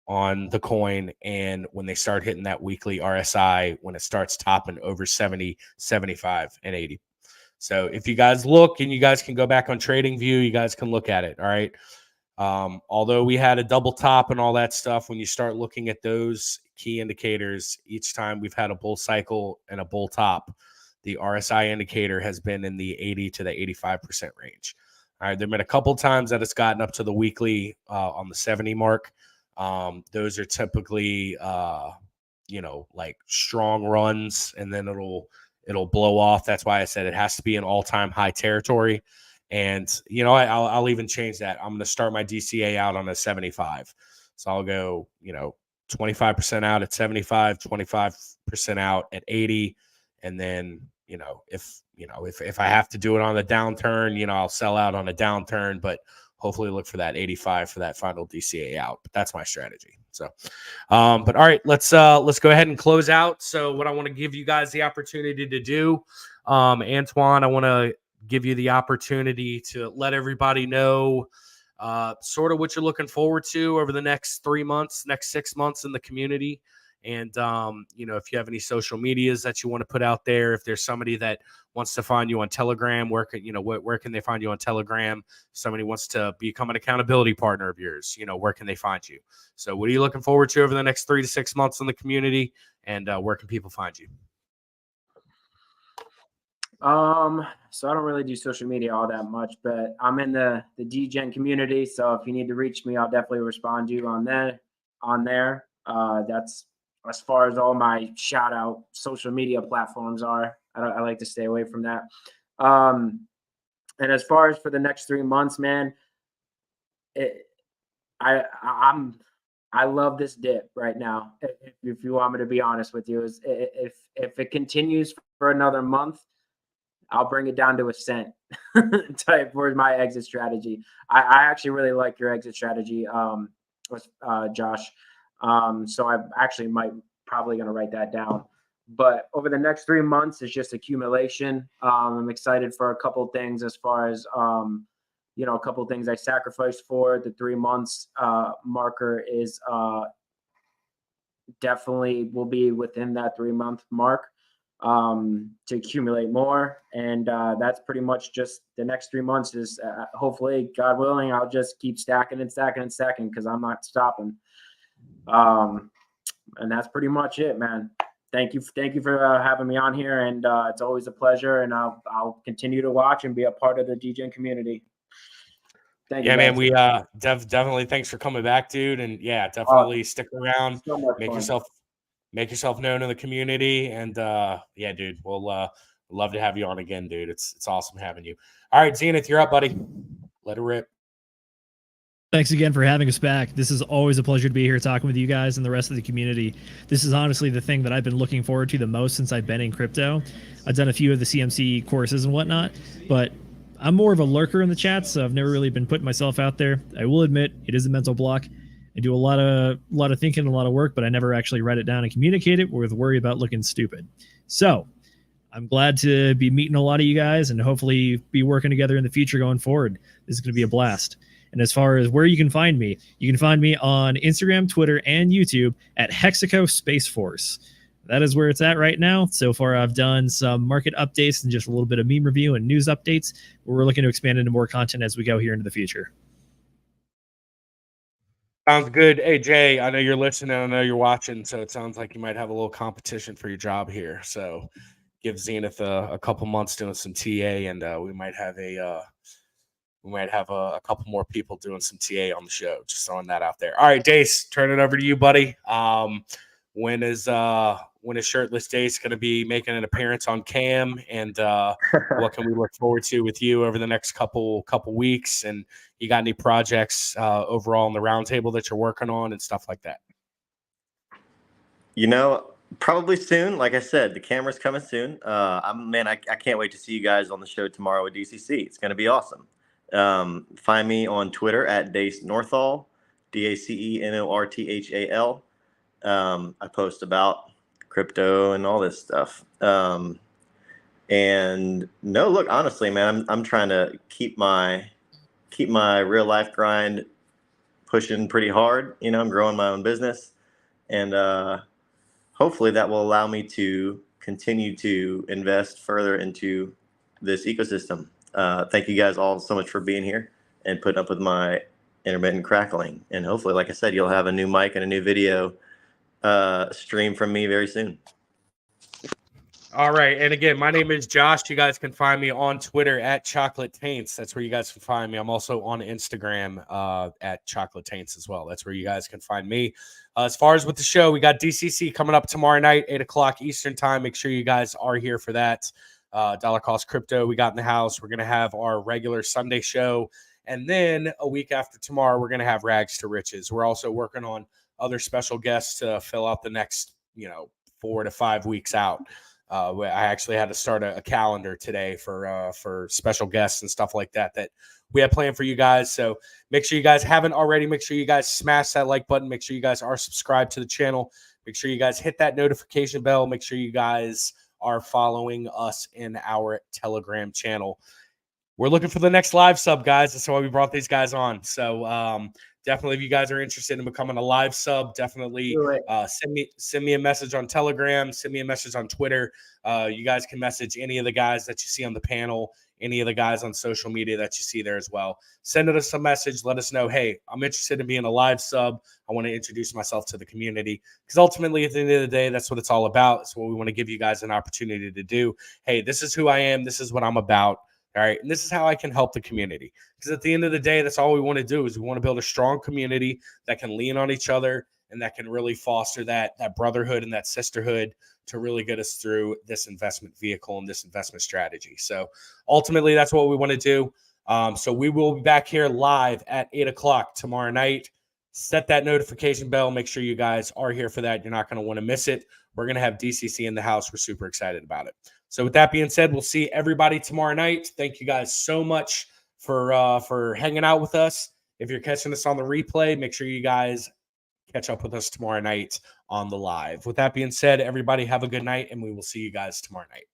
on the coin. And when they start hitting that weekly RSI, when it starts topping over 70, 75, and 80. So if you guys look, and you guys can go back on TradingView, you guys can look at it. All right. Although we had a double top and all that stuff, when you start looking at those key indicators, each time we've had a bull cycle and a bull top, the RSI indicator has been in the 80 to the 85% range. All right. There have been a couple times that it's gotten up to the weekly on the 70 mark. Those are typically, like strong runs, and then it'll blow off. That's why I said it has to be an all-time high territory. And, I'll even change that. I'm going to start my DCA out on a 75. So I'll go, 25% out at 75, 25% out at 80. And then, if I have to do it on the downturn, I'll sell out on a downturn, but hopefully look for that 85 for that final DCA out. But that's my strategy. So, but all right, let's go ahead and close out. So what I want to give you guys the opportunity to do, Antwan, I want to give you the opportunity to let everybody know sort of what you're looking forward to over the next 3 months, next 6 months in the community. And, if you have any social medias that you want to put out there, if there's somebody that wants to find you on Telegram, where can they find you on Telegram? Somebody wants to become an accountability partner of yours, where can they find you? So what are you looking forward to over the next 3 to 6 months in the community? And where can people find you? So I don't really do social media all that much, but I'm in the DGen community. So if you need to reach me, I'll definitely respond to you on there. That's as far as all my shout out social media platforms are. I like to stay away from that. And as far as for the next 3 months, man, I love this dip right now. If you want me to be honest with you, if it continues for another month, I'll bring it down to a cent type for my exit strategy. I actually really like your exit strategy, Josh. So I actually probably going to write that down. But over the next 3 months, it's just accumulation. I'm excited for a couple things as far as a couple of things I sacrificed for. The 3 months marker is definitely will be within that 3-month mark to accumulate more. And that's pretty much just the next 3 months is hopefully, God willing, I'll just keep stacking and stacking and stacking because I'm not stopping. And that's pretty much it, man. Thank you for having me on here, and it's always a pleasure. And I'll continue to watch and be a part of the DJing community. Thank you, Yeah, man. guys. We definitely thanks for coming back, dude. And yeah, definitely stick around. So much Make fun. yourself known in the community. And yeah, dude, we'll love to have you on again, dude. It's awesome having you. All right, Zenith, you're up, buddy. Let it rip. Thanks again for having us back. This is always a pleasure to be here talking with you guys and the rest of the community. This is honestly the thing that I've been looking forward to the most since I've been in crypto. I've done a few of the CMC courses and whatnot, but I'm more of a lurker in the chat, so I've never really been putting myself out there. I will admit it is a mental block. I do a lot of thinking and a lot of work, but I never actually write it down and communicate it with worry about looking stupid. So I'm glad to be meeting a lot of you guys and hopefully be working together in the future going forward. This is going to be a blast. And as far as where you can find me on Instagram, Twitter, and YouTube at Hexaco Space Force. That is where it's at right now. So far, I've done some market updates and just a little bit of meme review and news updates. We're looking to expand into more content as we go here into the future. Sounds good. Hey, Jay, I know you're listening. I know you're watching. So it sounds like you might have a little competition for your job here. So give Zenith a couple months doing some TA, and we might have a couple more people doing some TA on the show. Just throwing that out there. All right, Dace, turn it over to you, buddy. When is Shirtless Dace going to be making an appearance on cam, and what can we look forward to with you over the next couple weeks? And you got any projects overall on the Roundtable that you're working on and stuff like that? Probably soon. Like I said, the camera's coming soon. I can't wait to see you guys on the show tomorrow with DCC. It's going to be awesome. Find me on Twitter at Dace Northal, DACENORTHAL. I post about crypto and all this stuff. And no, look, honestly, man, I'm trying to keep my real life grind pushing pretty hard. I'm growing my own business, and hopefully that will allow me to continue to invest further into this ecosystem. Thank you guys all so much for being here and putting up with my intermittent crackling. And hopefully, like I said, you'll have a new mic and a new video stream from me very soon. All right. And again, my name is Josh. You guys can find me on Twitter at Chocolate Taints. That's where you guys can find me. I'm also on Instagram at Chocolate Taints as well. That's where you guys can find me. As far as with the show, we got DCC coming up tomorrow night, 8 o'clock Eastern time. Make sure you guys are here for that. Dollar Cost Crypto we got in the house. We're going to have our regular Sunday show. And then a week after tomorrow, we're going to have Rags to Riches. We're also working on other special guests to fill out the next, 4 to 5 weeks out. I actually had to start a calendar today for special guests and stuff like that we have planned for you guys. So make sure you guys haven't already. Make sure you guys smash that like button. Make sure you guys are subscribed to the channel. Make sure you guys hit that notification bell. Make sure you guys are following us in our Telegram channel. We're looking for the next live sub, guys. That's why we brought these guys on. So definitely, if you guys are interested in becoming a live sub, definitely send me a message on Telegram, send me a message on Twitter. You guys can message any of the guys that you see on the panel, any of the guys on social media that you see there as well. Send us a message. Let us know, hey, I'm interested in being a live sub. I want to introduce myself to the community, because ultimately, at the end of the day, that's what it's all about. It's what we want to give you guys an opportunity to do. Hey, this is who I am. This is what I'm about. All right. And this is how I can help the community. Because at the end of the day, that's all we want to do is we want to build a strong community that can lean on each other and that can really foster that brotherhood and that sisterhood to really get us through this investment vehicle and this investment strategy. So ultimately, that's what we want to do. So we will be back here live at 8 o'clock tomorrow night. Set that notification bell. Make sure you guys are here for that. You're not going to want to miss it. We're going to have DCC in the house. We're super excited about it. So with that being said, we'll see everybody tomorrow night. Thank you guys so much for hanging out with us. If you're catching us on the replay, make sure you guys catch up with us tomorrow night on the live. With that being said, everybody have a good night, and we will see you guys tomorrow night.